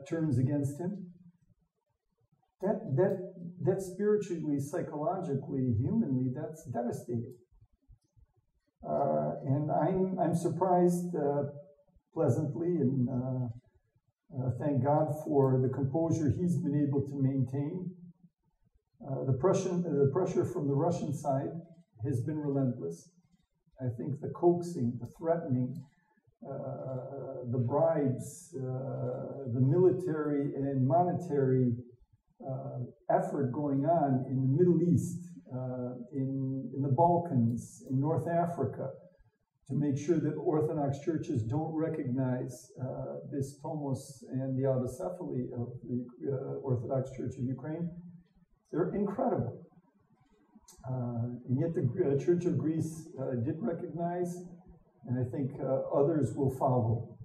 turns against him. That spiritually, psychologically, humanly, that's devastating. And I'm surprised pleasantly, and thank God for the composure he's been able to maintain. The pressure from the Russian side has been relentless. I think the coaxing, the threatening, the bribes, the military and monetary effort going on in the Middle East, in the Balkans, in North Africa, to make sure that Orthodox churches don't recognize this tomos and the autocephaly of the Orthodox Church of Ukraine, they're incredible. And yet the Church of Greece did recognize, and I think others will follow.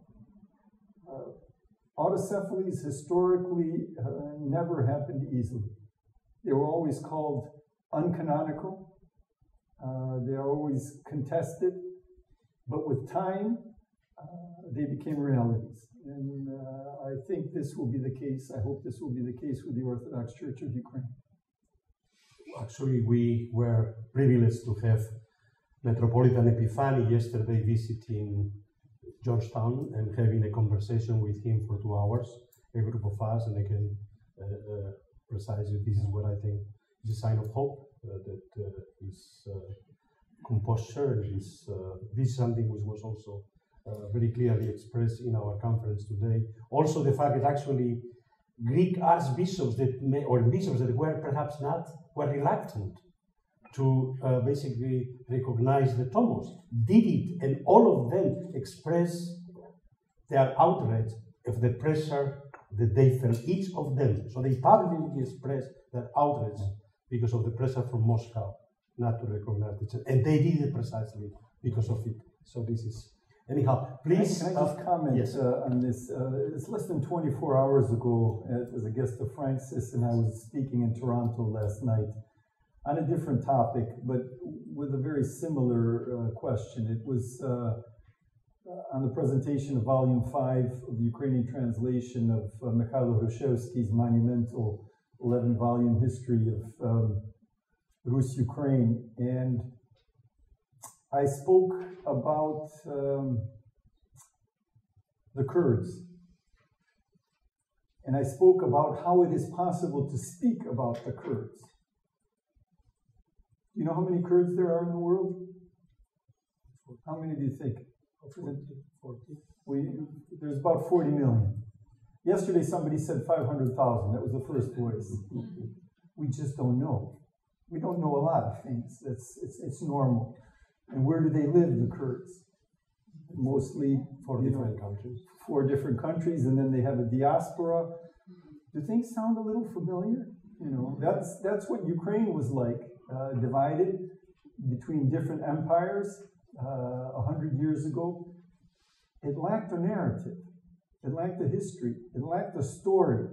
Autocephalies historically never happened easily. They were always called uncanonical. They are always contested. But with time, they became realities. And I think this will be the case. I hope this will be the case with the Orthodox Church of Ukraine. Actually, we were privileged to have Metropolitan Epiphany yesterday visiting Georgetown and having a conversation with him for 2 hours, a group of us, and again, precisely this is what I think is a sign of hope, that his composure, and this is something which was also very clearly expressed in our conference today. Also the fact that actually Greek archbishops bishops that were perhaps were reluctant to basically recognize the tomos, did it, and all of them expressed their outrage of the pressure that they felt, each of them. So they publicly expressed their outrage because of the pressure from Moscow not to recognize it. And they did it precisely because of it. So this is, anyhow, please. Can I just comment on this? It's less than 24 hours ago, as a guest of Francis, and I was speaking in Toronto last night on a different topic, but with a very similar question. It was on the presentation of Volume 5 of the Ukrainian translation of Mikhailo Hrushevsky's monumental 11-volume history of Rus Ukraine. And I spoke about the Kurds. And I spoke about how it is possible to speak about the Kurds. You know how many Kurds there are in the world? How many do you think? 40. There's about 40 million. Yesterday somebody said 500,000. That was the first voice. We just don't know. We don't know a lot of things. It's normal. And where do they live, the Kurds? Mostly 4 different countries. 4 different countries, and then they have a diaspora. Do things sound a little familiar? You know, that's what Ukraine was like, divided between different empires 100 years ago. It lacked a narrative. It lacked a history. It lacked a story.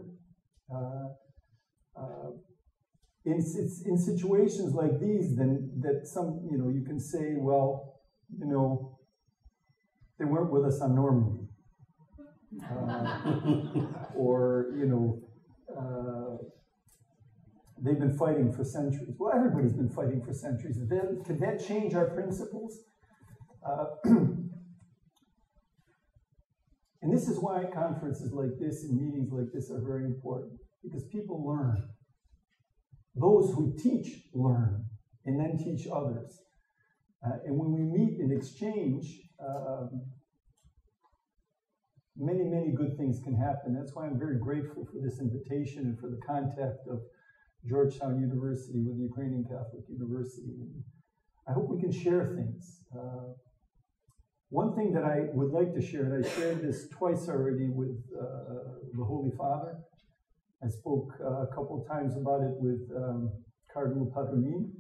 It's in situations like these then that some, you know, you can say, well, you know, they weren't with us on Normandy. Or, you know, they've been fighting for centuries. Well, everybody's been fighting for centuries. Could that change our principles? And this is why conferences like this and meetings like this are very important, because people learn. Those who teach learn, and then teach others. And when we meet and exchange, many, many good things can happen. That's why I'm very grateful for this invitation and for the contact of Georgetown University with Ukrainian Catholic University. And I hope we can share things. One thing that I would like to share, and I shared this twice already with the Holy Father. I spoke a couple of times about it with Cardinal Parolin.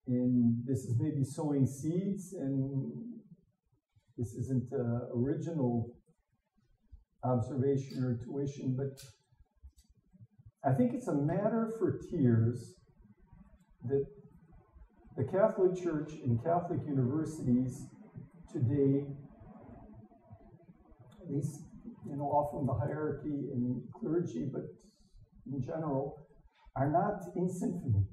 And this is maybe sowing seeds, and this isn't original observation or tuition, but I think it's a matter for tears that the Catholic Church and Catholic universities today, at least, you know, off from the hierarchy and clergy, but in general, are not in symphony.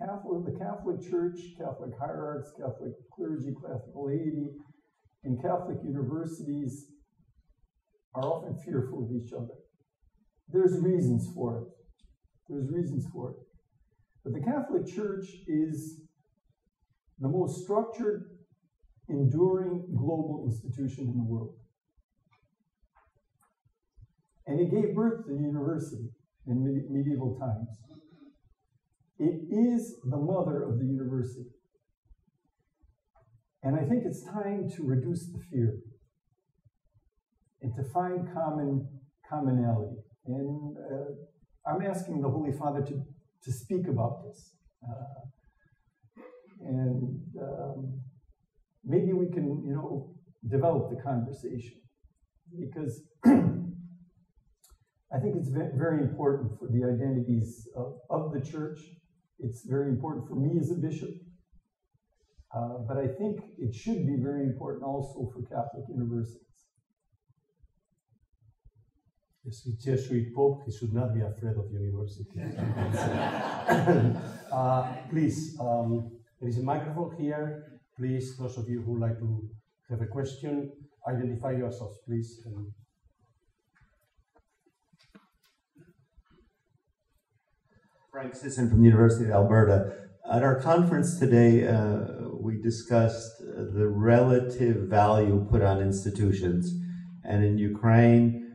The Catholic Church, Catholic hierarchs, Catholic clergy, Catholic laity, and Catholic universities are often fearful of each other. There's reasons for it. But the Catholic Church is the most structured, enduring global institution in the world. And it gave birth to the university in medieval times. It is the mother of the university. And I think it's time to reduce the fear and to find commonality. And I'm asking the Holy Father to speak about this. Maybe we can, you know, develop the conversation, because I think it's very important for the identities of the church. It's very important for me as a bishop. But I think it should be very important also for Catholic universities. As a Jesuit Pope, he should not be afraid of university. Please, there is a microphone here. Please, those of you who would like to have a question, identify yourselves, please. Frank Sisson from the University of Alberta. At our conference today, we discussed the relative value put on institutions. And in Ukraine,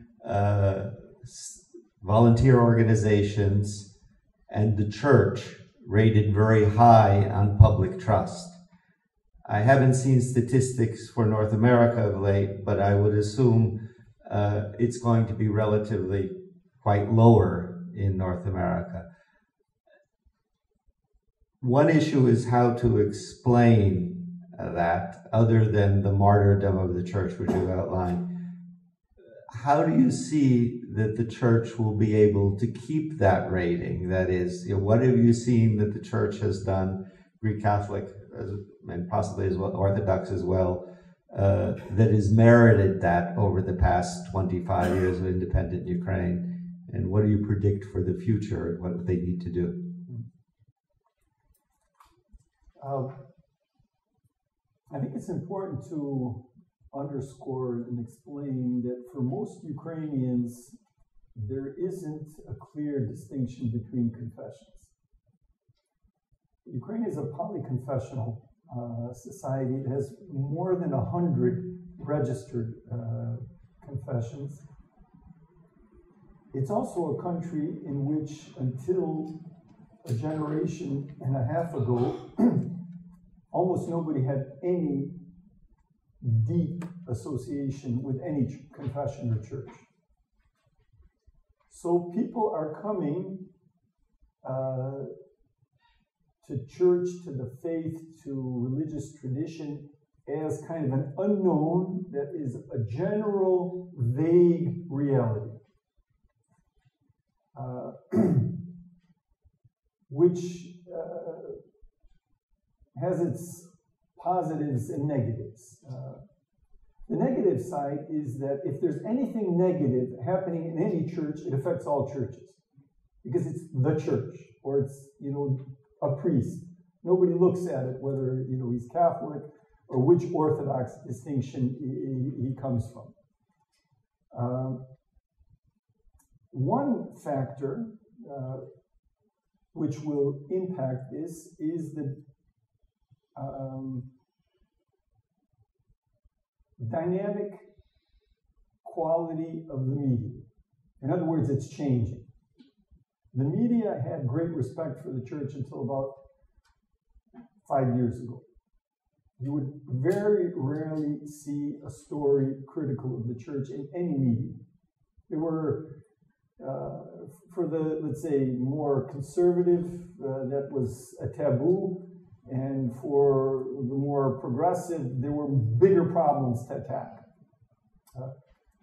volunteer organizations and the church rated very high on public trust. I haven't seen statistics for North America of late, but I would assume it's going to be relatively quite lower in North America. One issue is how to explain that, other than the martyrdom of the church, which you outlined. How do you see that the church will be able to keep that rating? That is, you know, what have you seen that the church has done, Greek Catholic, and possibly as well, Orthodox as well, that has merited that over the past 25 years of independent Ukraine? And what do you predict for the future and what they need to do? I think it's important to underscore and explain that for most Ukrainians, there isn't a clear distinction between confessions. Ukraine is a polyconfessional society. It has more than 100 registered confessions. It's also a country in which, until a generation and a half ago, almost nobody had any deep association with any confession or church. So people are coming to church, to the faith, to religious tradition as kind of an unknown that is a general, vague reality, which has its positives and negatives. The negative side is that if there's anything negative happening in any church, it affects all churches, because it's the church, or it's, a priest. Nobody looks at it whether, he's Catholic or which Orthodox distinction he comes from. One factor which will impact this is the dynamic quality of the media. In other words, it's changing. The media had great respect for the church until about 5 years ago. You would very rarely see a story critical of the church in any media. There were, for the, let's say, more conservative, that was a taboo, and for the more progressive, there were bigger problems to attack.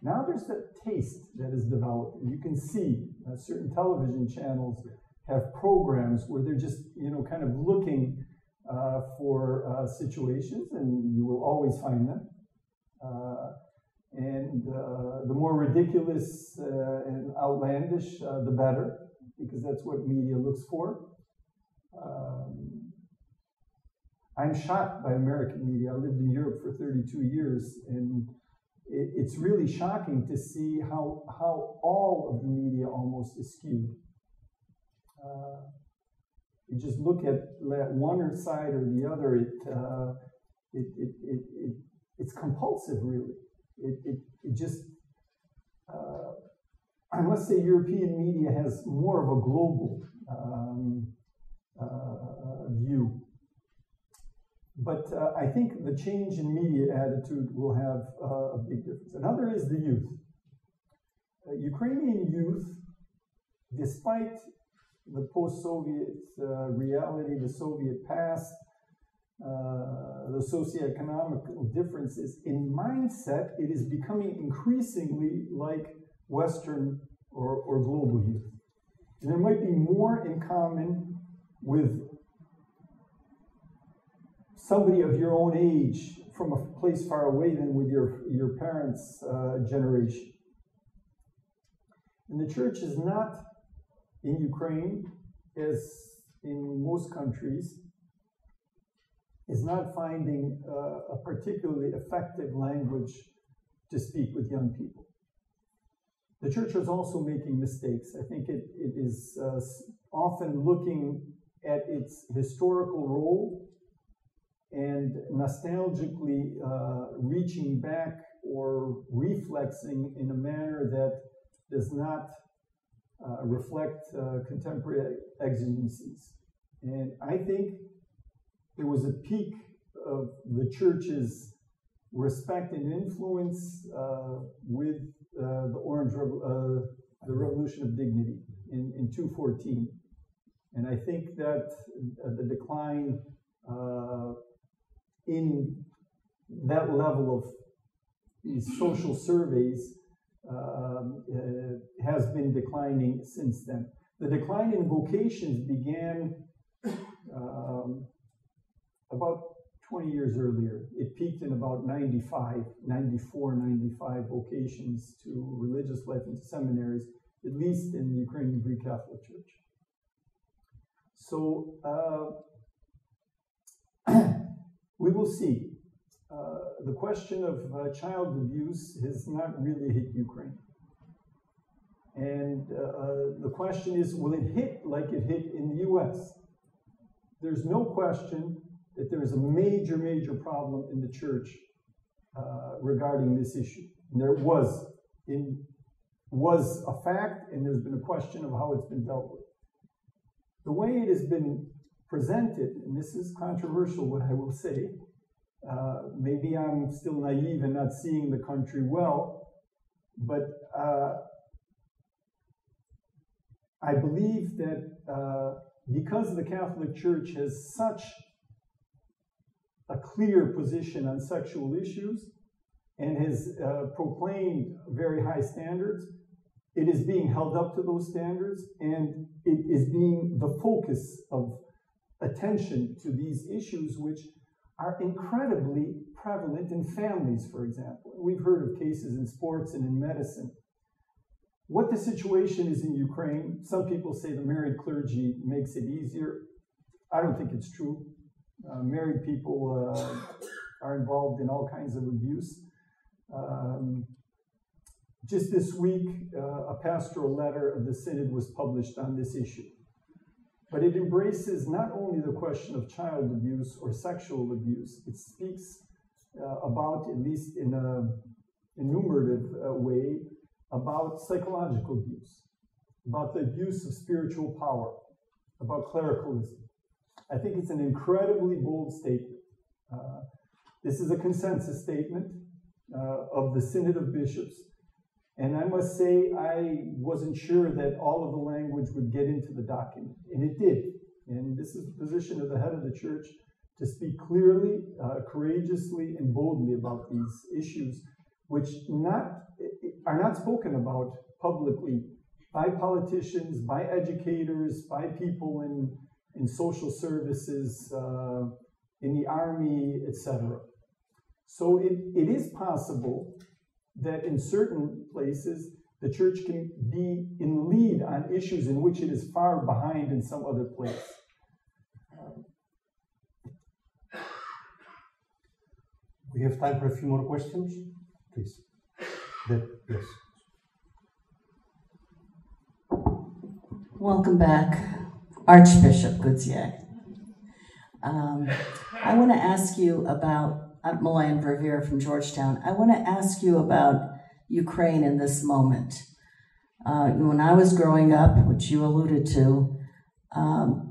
Now there's that taste that is developed. You can see certain television channels have programs where they're just, kind of looking for situations, and you will always find them. And the more ridiculous and outlandish, the better, because that's what media looks for. I'm shocked by American media. I lived in Europe for 32 years, and it's really shocking to see how all of the media almost is skewed. You just look at one side or the other, it's compulsive, really. It just, I must say, European media has more of a global view. But I think the change in media attitude will have a big difference. Another is the youth. Ukrainian youth, despite the post-Soviet reality, the Soviet past, the socioeconomic differences, in mindset, it is becoming increasingly like Western or global youth. And there might be more in common with somebody of your own age from a place far away than with your parents' generation. And the church is not, in Ukraine, as in most countries, is not finding a particularly effective language to speak with young people. The church is also making mistakes. I think it is often looking at its historical role and nostalgically reaching back or reflexing in a manner that does not reflect contemporary exigencies. And I think there was a peak of the church's respect and influence with the Revolution of Dignity in 214. And I think that the decline in that level of these social surveys has been declining since then. The decline in vocations began about 20 years earlier. It peaked in about 94, 95 vocations to religious life and to seminaries, at least in the Ukrainian Greek Catholic Church. So We will see. The question of child abuse has not really hit Ukraine. And the question is, will it hit like it hit in the US? There's no question that there is a major, major problem in the church regarding this issue. And there was a fact, and there's been a question of how it's been dealt with. The way it has been presented, and this is controversial what I will say, maybe I'm still naive and not seeing the country well, but I believe that because the Catholic Church has such a clear position on sexual issues and has proclaimed very high standards, it is being held up to those standards, and it is being the focus of attention to these issues, which are incredibly prevalent in families, for example. We've heard of cases in sports and in medicine. What the situation is in Ukraine, some people say the married clergy makes it easier. I don't think it's true. Married people are involved in all kinds of abuse. Just this week, a pastoral letter of the Synod was published on this issue. But it embraces not only the question of child abuse or sexual abuse, it speaks about, at least in an enumerative way, about psychological abuse, about the abuse of spiritual power, about clericalism. I think it's an incredibly bold statement. This is a consensus statement of the Synod of Bishops. And I must say, I wasn't sure that all of the language would get into the document, and it did. And this is the position of the head of the church, to speak clearly, courageously, and boldly about these issues, which are not spoken about publicly by politicians, by educators, by people in social services, in the army, etc. So it is possible that in certain places, the church can be in the lead on issues in which it is far behind in some other place. We have time for a few more questions, please. Yes. Welcome back, Archbishop Gudziak. I want to ask you about, I'm Milan Verveer from Georgetown. I want to ask you about Ukraine in this moment. When I was growing up, which you alluded to,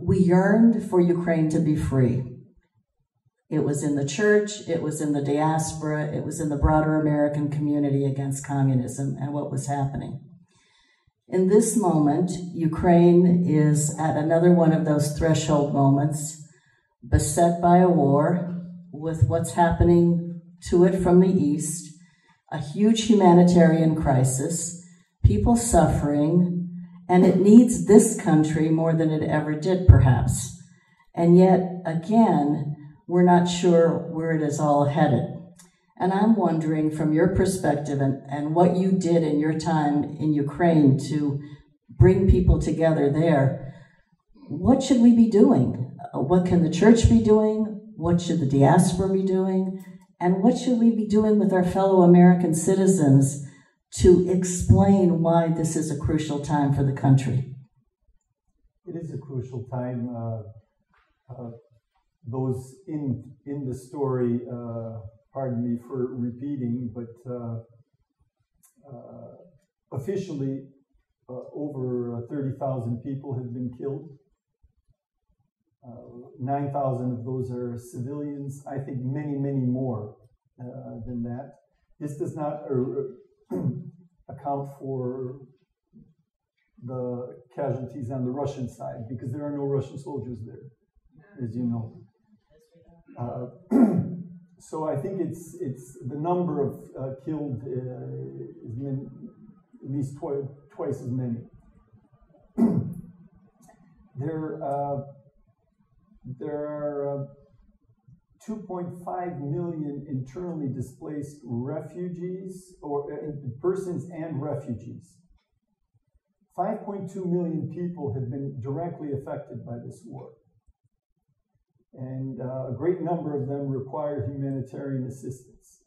we yearned for Ukraine to be free. It was in the church, it was in the diaspora, it was in the broader American community against communism and what was happening. In this moment, Ukraine is at another one of those threshold moments, beset by a war, with what's happening to it from the east, a huge humanitarian crisis, people suffering, and it needs this country more than it ever did, perhaps. And yet, again, we're not sure where it is all headed. And I'm wondering, from your perspective and what you did in your time in Ukraine to bring people together there, what should we be doing? What can the church be doing? What should the diaspora be doing? And what should we be doing with our fellow American citizens to explain why this is a crucial time for the country? It is a crucial time. Those in the story, pardon me for repeating, but officially over 30,000 people have been killed. 9,000 of those are civilians. I think many, many more than that. This does not account for the casualties on the Russian side, because there are no Russian soldiers there, as you know. So I think it's the number of killed is at least twice as many. There are 2.5 million internally displaced refugees, or persons and refugees. 5.2 million people have been directly affected by this war. and a great number of them require humanitarian assistance.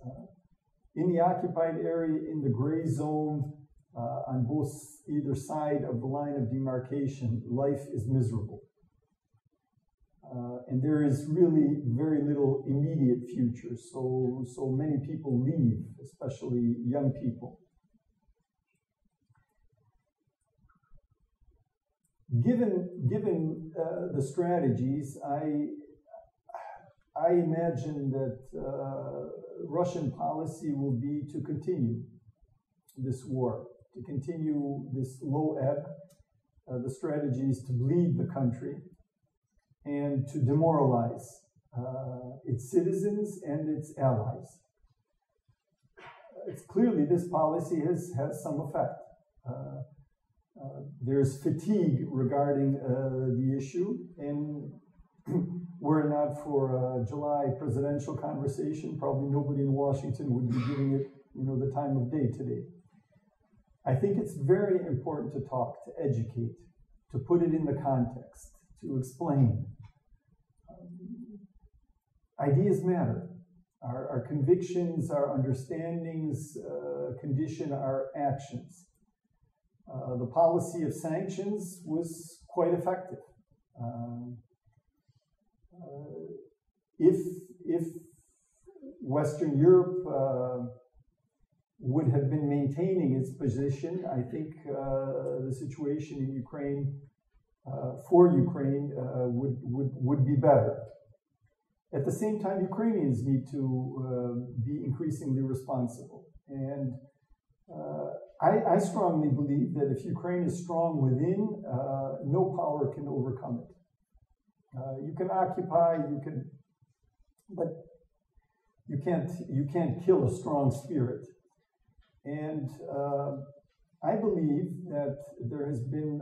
In the occupied area, in the gray zone, on either side of the line of demarcation, life is miserable. And there is really very little immediate future. So many people leave, especially young people. Given the strategies, I imagine that Russian policy will be to continue this war, to continue this low ebb. The strategy is to bleed the country and to demoralize its citizens and its allies. It's clearly this policy has some effect. There's fatigue regarding the issue, and were it not for a July presidential conversation, probably nobody in Washington would be giving it, the time of day today. I think it's very important to talk, to educate, to put it in the context, to explain. Ideas matter. Our convictions, our understandings condition our actions. The policy of sanctions was quite effective. If Western Europe would have been maintaining its position, I think the situation in Ukraine, for Ukraine, would be better. At the same time, Ukrainians need to be increasingly responsible. And I strongly believe that if Ukraine is strong within, no power can overcome it. You can occupy, but you can't kill a strong spirit. And I believe that there has been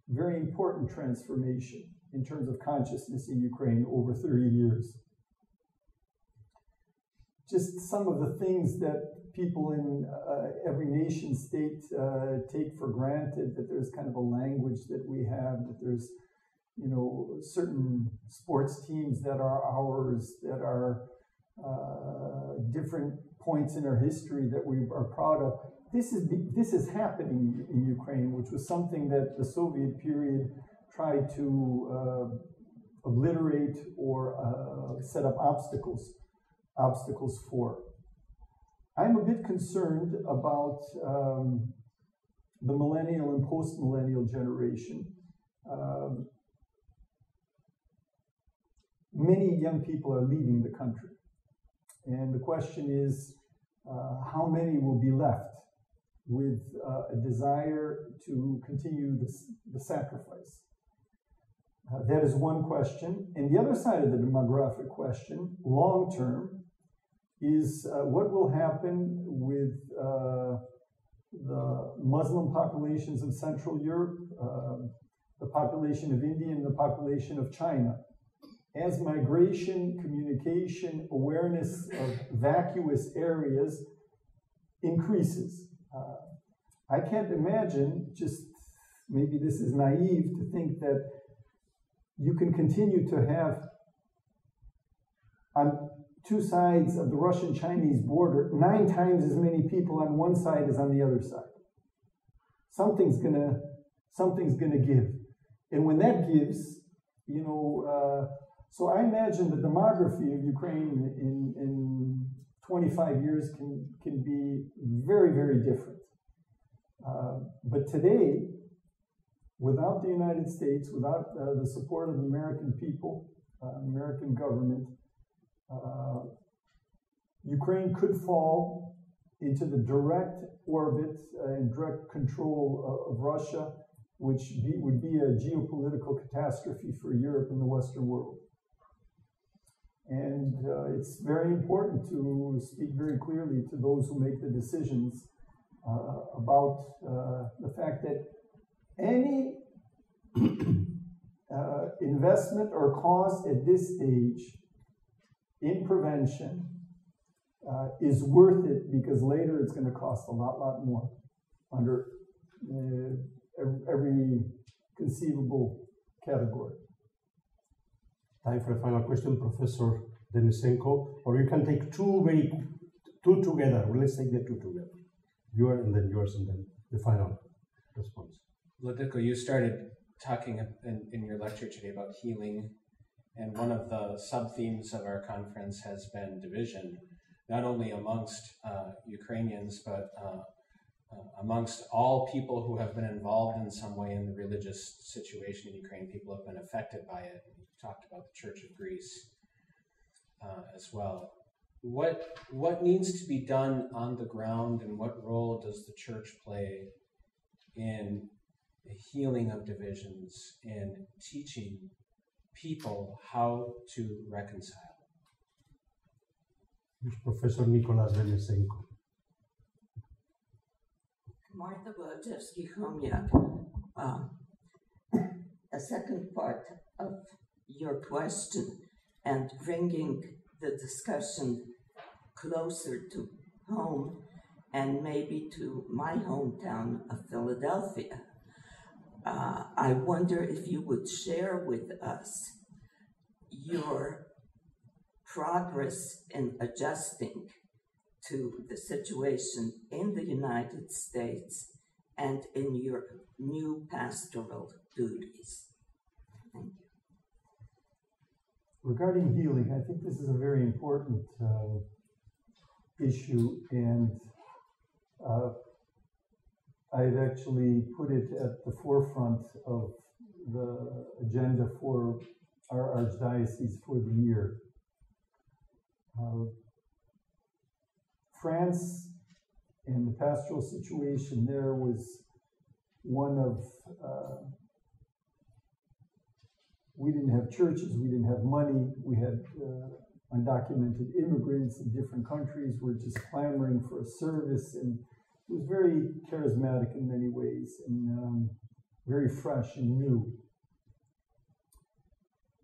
very important transformation in terms of consciousness in Ukraine over 30 years. Just some of the things that people in every nation state take for granted, that there's kind of a language that we have, that there's certain sports teams that are ours, that are different points in our history that we are proud of. This is happening in Ukraine, which was something that the Soviet period tried to obliterate or set up obstacles for. I'm a bit concerned about the millennial and post-millennial generation. Many young people are leaving the country. And the question is, how many will be left with a desire to continue the sacrifice? That is one question. And the other side of the demographic question, long term, is what will happen with the Muslim populations of Central Europe, the population of India, and the population of China. As migration, communication, awareness of vacuous areas increases. I can't imagine, just maybe this is naive to think that you can continue to have on two sides of the Russian-Chinese border 9 times as many people on one side as on the other side. Something's gonna give. And when that gives, so I imagine the demography of Ukraine in 25 years can be very, very different. But today, without the United States, without the support of the American people, American government, Ukraine could fall into the direct orbit and direct control of Russia, which would be a geopolitical catastrophe for Europe and the Western world. And it's very important to speak very clearly to those who make the decisions about the fact that any investment or cost at this stage in prevention is worth it, because later it's going to cost a lot more under every conceivable category. time for a final question, Professor Denisenko, or you can take two together. Well, let's take the two together. Yours and then yours, and then the final response. Vladiko, you started talking in your lecture today about healing, and one of the sub-themes of our conference has been division, not only amongst Ukrainians, but amongst all people who have been involved in some way in the religious situation in Ukraine. People have been affected by it. We talked about the Church of Greece as well. What needs to be done on the ground, and what role does the Church play in the healing of divisions and teaching people how to reconcile? Professor Nicholas Denisenko. Martha Wojciechowski-Chomiak, a second part of your question and bringing the discussion closer to home and maybe to my hometown of Philadelphia. I wonder if you would share with us your progress in adjusting to the situation in the United States and in your new pastoral duties. Thank you. Regarding healing, I think this is a very important issue, and I've actually put it at the forefront of the agenda for our archdiocese for the year. France and the pastoral situation there was one of, we didn't have churches, we didn't have money, we had undocumented immigrants in different countries were just clamoring for a service, and it was very charismatic in many ways and very fresh and new.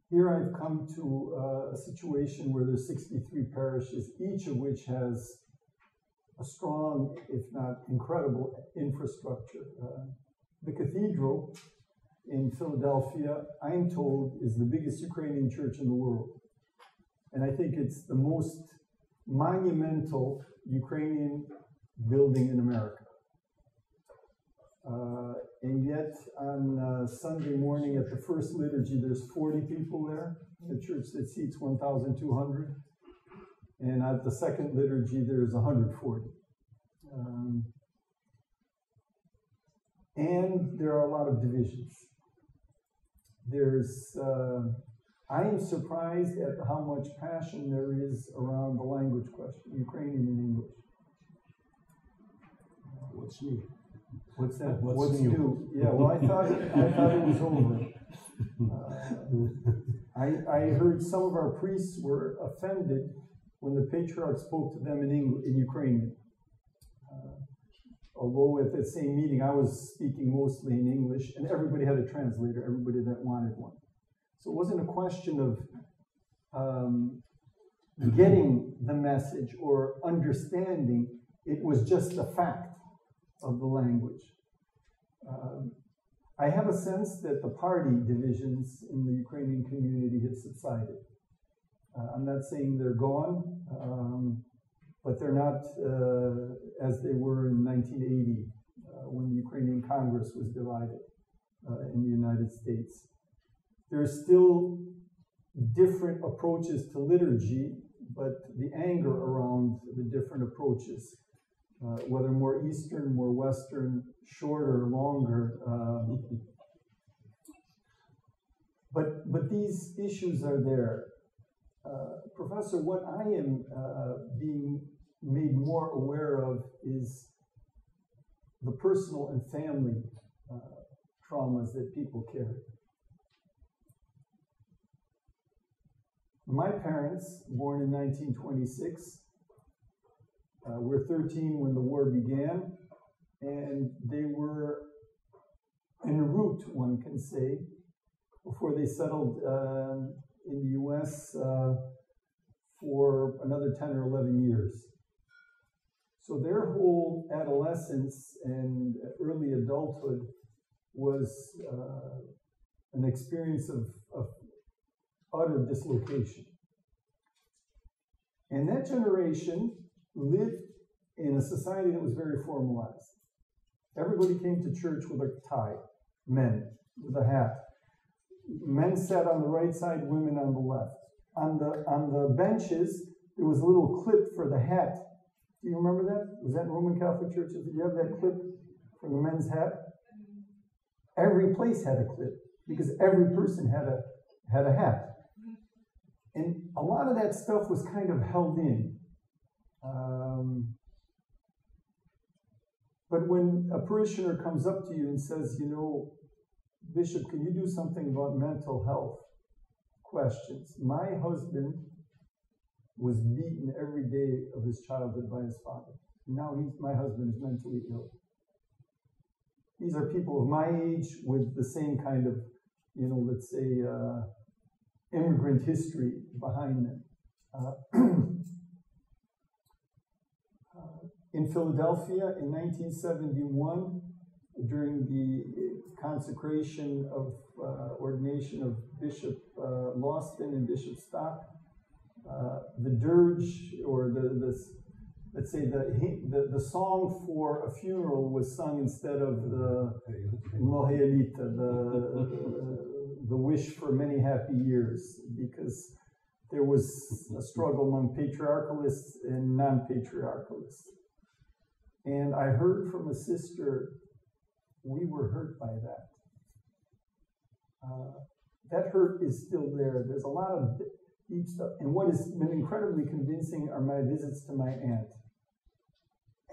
Here I've come to a situation where there's 63 parishes, each of which has a strong, if not incredible, infrastructure. The cathedral in Philadelphia, I'm told, is the biggest Ukrainian church in the world. And I think it's the most monumental Ukrainian building in America. And yet on Sunday morning at the first liturgy, there's 40 people there, in a church that seats 1,200. And at the second liturgy, there's 140. And there are a lot of divisions. I am surprised at how much passion there is around the language question, Ukrainian and English. What's new? What's that? What's new? Yeah, well, I thought it was over. I heard some of our priests were offended when the patriarch spoke to them in Ukrainian. Although at that same meeting I was speaking mostly in English, and everybody had a translator, everybody that wanted one. So it wasn't a question of getting the message or understanding, it was just the fact of the language. I have a sense that the party divisions in the Ukrainian community have subsided. I'm not saying they're gone, but they're not as they were in 1980 when the Ukrainian Congress was divided in the United States. There's still different approaches to liturgy, but the anger around the different approaches, whether more Eastern, more Western, shorter, longer, but these issues are there. Professor, what I am being made more aware of is the personal and family traumas that people carry. My parents, born in 1926, were 13 when the war began, and they were en route, one can say, before they settled in the U.S. For another 10 or 11 years. So their whole adolescence and early adulthood was an experience of utter dislocation. And that generation lived in a society that was very formalized. Everybody came to church with a tie, men, with a hat. Men sat on the right side, women on the left. On the benches, there was a little clip for the hat. Do you remember that? Was that in Roman Catholic churches? Did you have that clip for the men's hat? Every place had a clip because every person had a hat. And a lot of that stuff was kind of held in. But when a parishioner comes up to you and says, you know, Bishop, can you do something about mental health questions? My husband was beaten every day of his childhood by his father. Now my husband is mentally ill. These are people of my age with the same kind of, you know, let's say, immigrant history behind them. In Philadelphia in 1971, during the consecration of ordination of Bishop Lawston and Bishop Stock, the dirge, or let's say the song for a funeral was sung instead of the Moheelita, the wish for many happy years, because there was a struggle among patriarchalists and non-patriarchalists. And I heard from a sister, we were hurt by that. That hurt is still there. There's a lot of deep stuff. And what has been incredibly convincing are my visits to my aunt.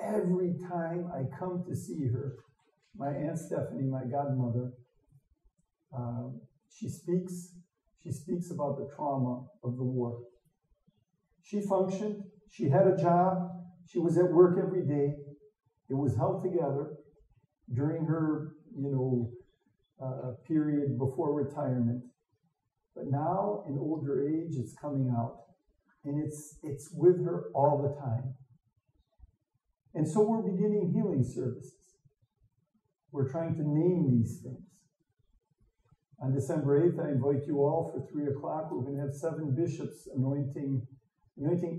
Every time I come to see her, my Aunt Stephanie, my godmother, she speaks about the trauma of the war. She functioned, she had a job, she was at work every day. It was held together during her, period before retirement. But now, in older age, it's coming out. And it's with her all the time. And so we're beginning healing services. We're trying to name these things. On December 8th, I invite you all for 3 o'clock. We're going to have 7 bishops anointing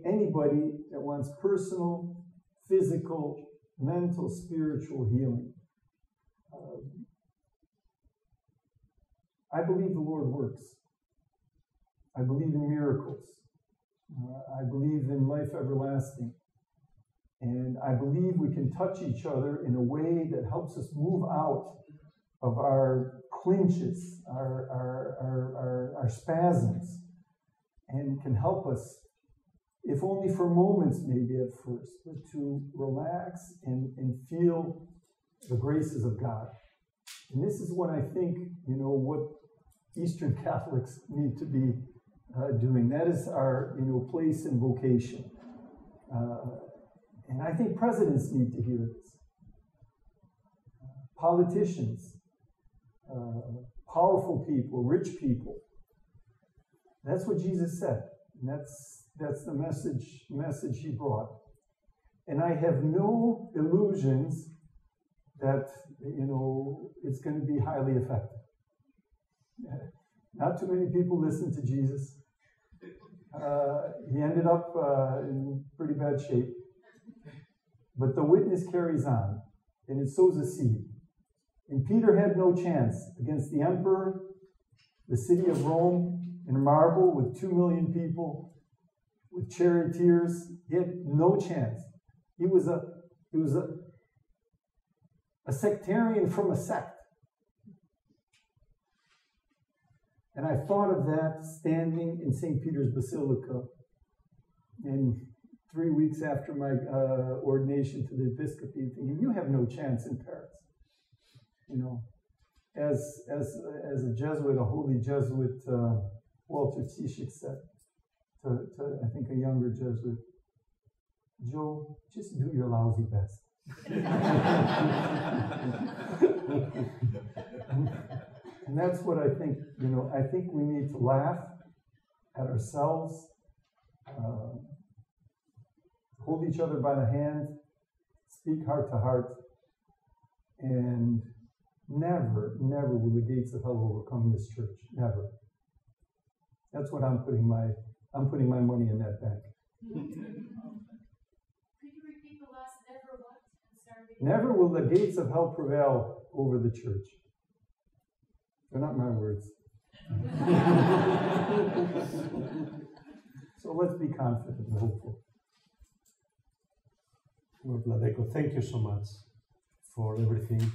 anybody that wants personal, physical, mental, spiritual healing. I believe the Lord works. I believe in miracles. I believe in life everlasting. And I believe we can touch each other in a way that helps us move out of our clinches, our spasms, and can help us, if only for moments maybe at first, but to relax and feel the graces of God. And this is what I think, what Eastern Catholics need to be doing. That is our, place and vocation. And I think presidents need to hear this. Politicians, powerful people, rich people. That's what Jesus said. And that's the message he brought. And I have no illusions that, it's going to be highly effective. Not too many people listened to Jesus. He ended up in pretty bad shape. But the witness carries on, and it sows a seed. And Peter had no chance against the emperor, the city of Rome, in marble with 2 million people, with charioteers. He had no chance. He was a sectarian from a sect. And I thought of that standing in St. Peter's Basilica, and 3 weeks after my ordination to the episcopate, thinking, you have no chance in Paris. As a Jesuit, a holy Jesuit, Walter Tishik said to I think a younger Jesuit, Joe, just do your lousy best. And that's what I think, I think we need to laugh at ourselves, hold each other by the hand, speak heart to heart, and never will the gates of hell overcome this church. Never. That's what I'm putting my money in that bank. Could you repeat the last never what? Never will the gates of hell prevail over the church. They're not my words. So let's be confident and hopeful. Lord Vladeko, thank you so much for everything.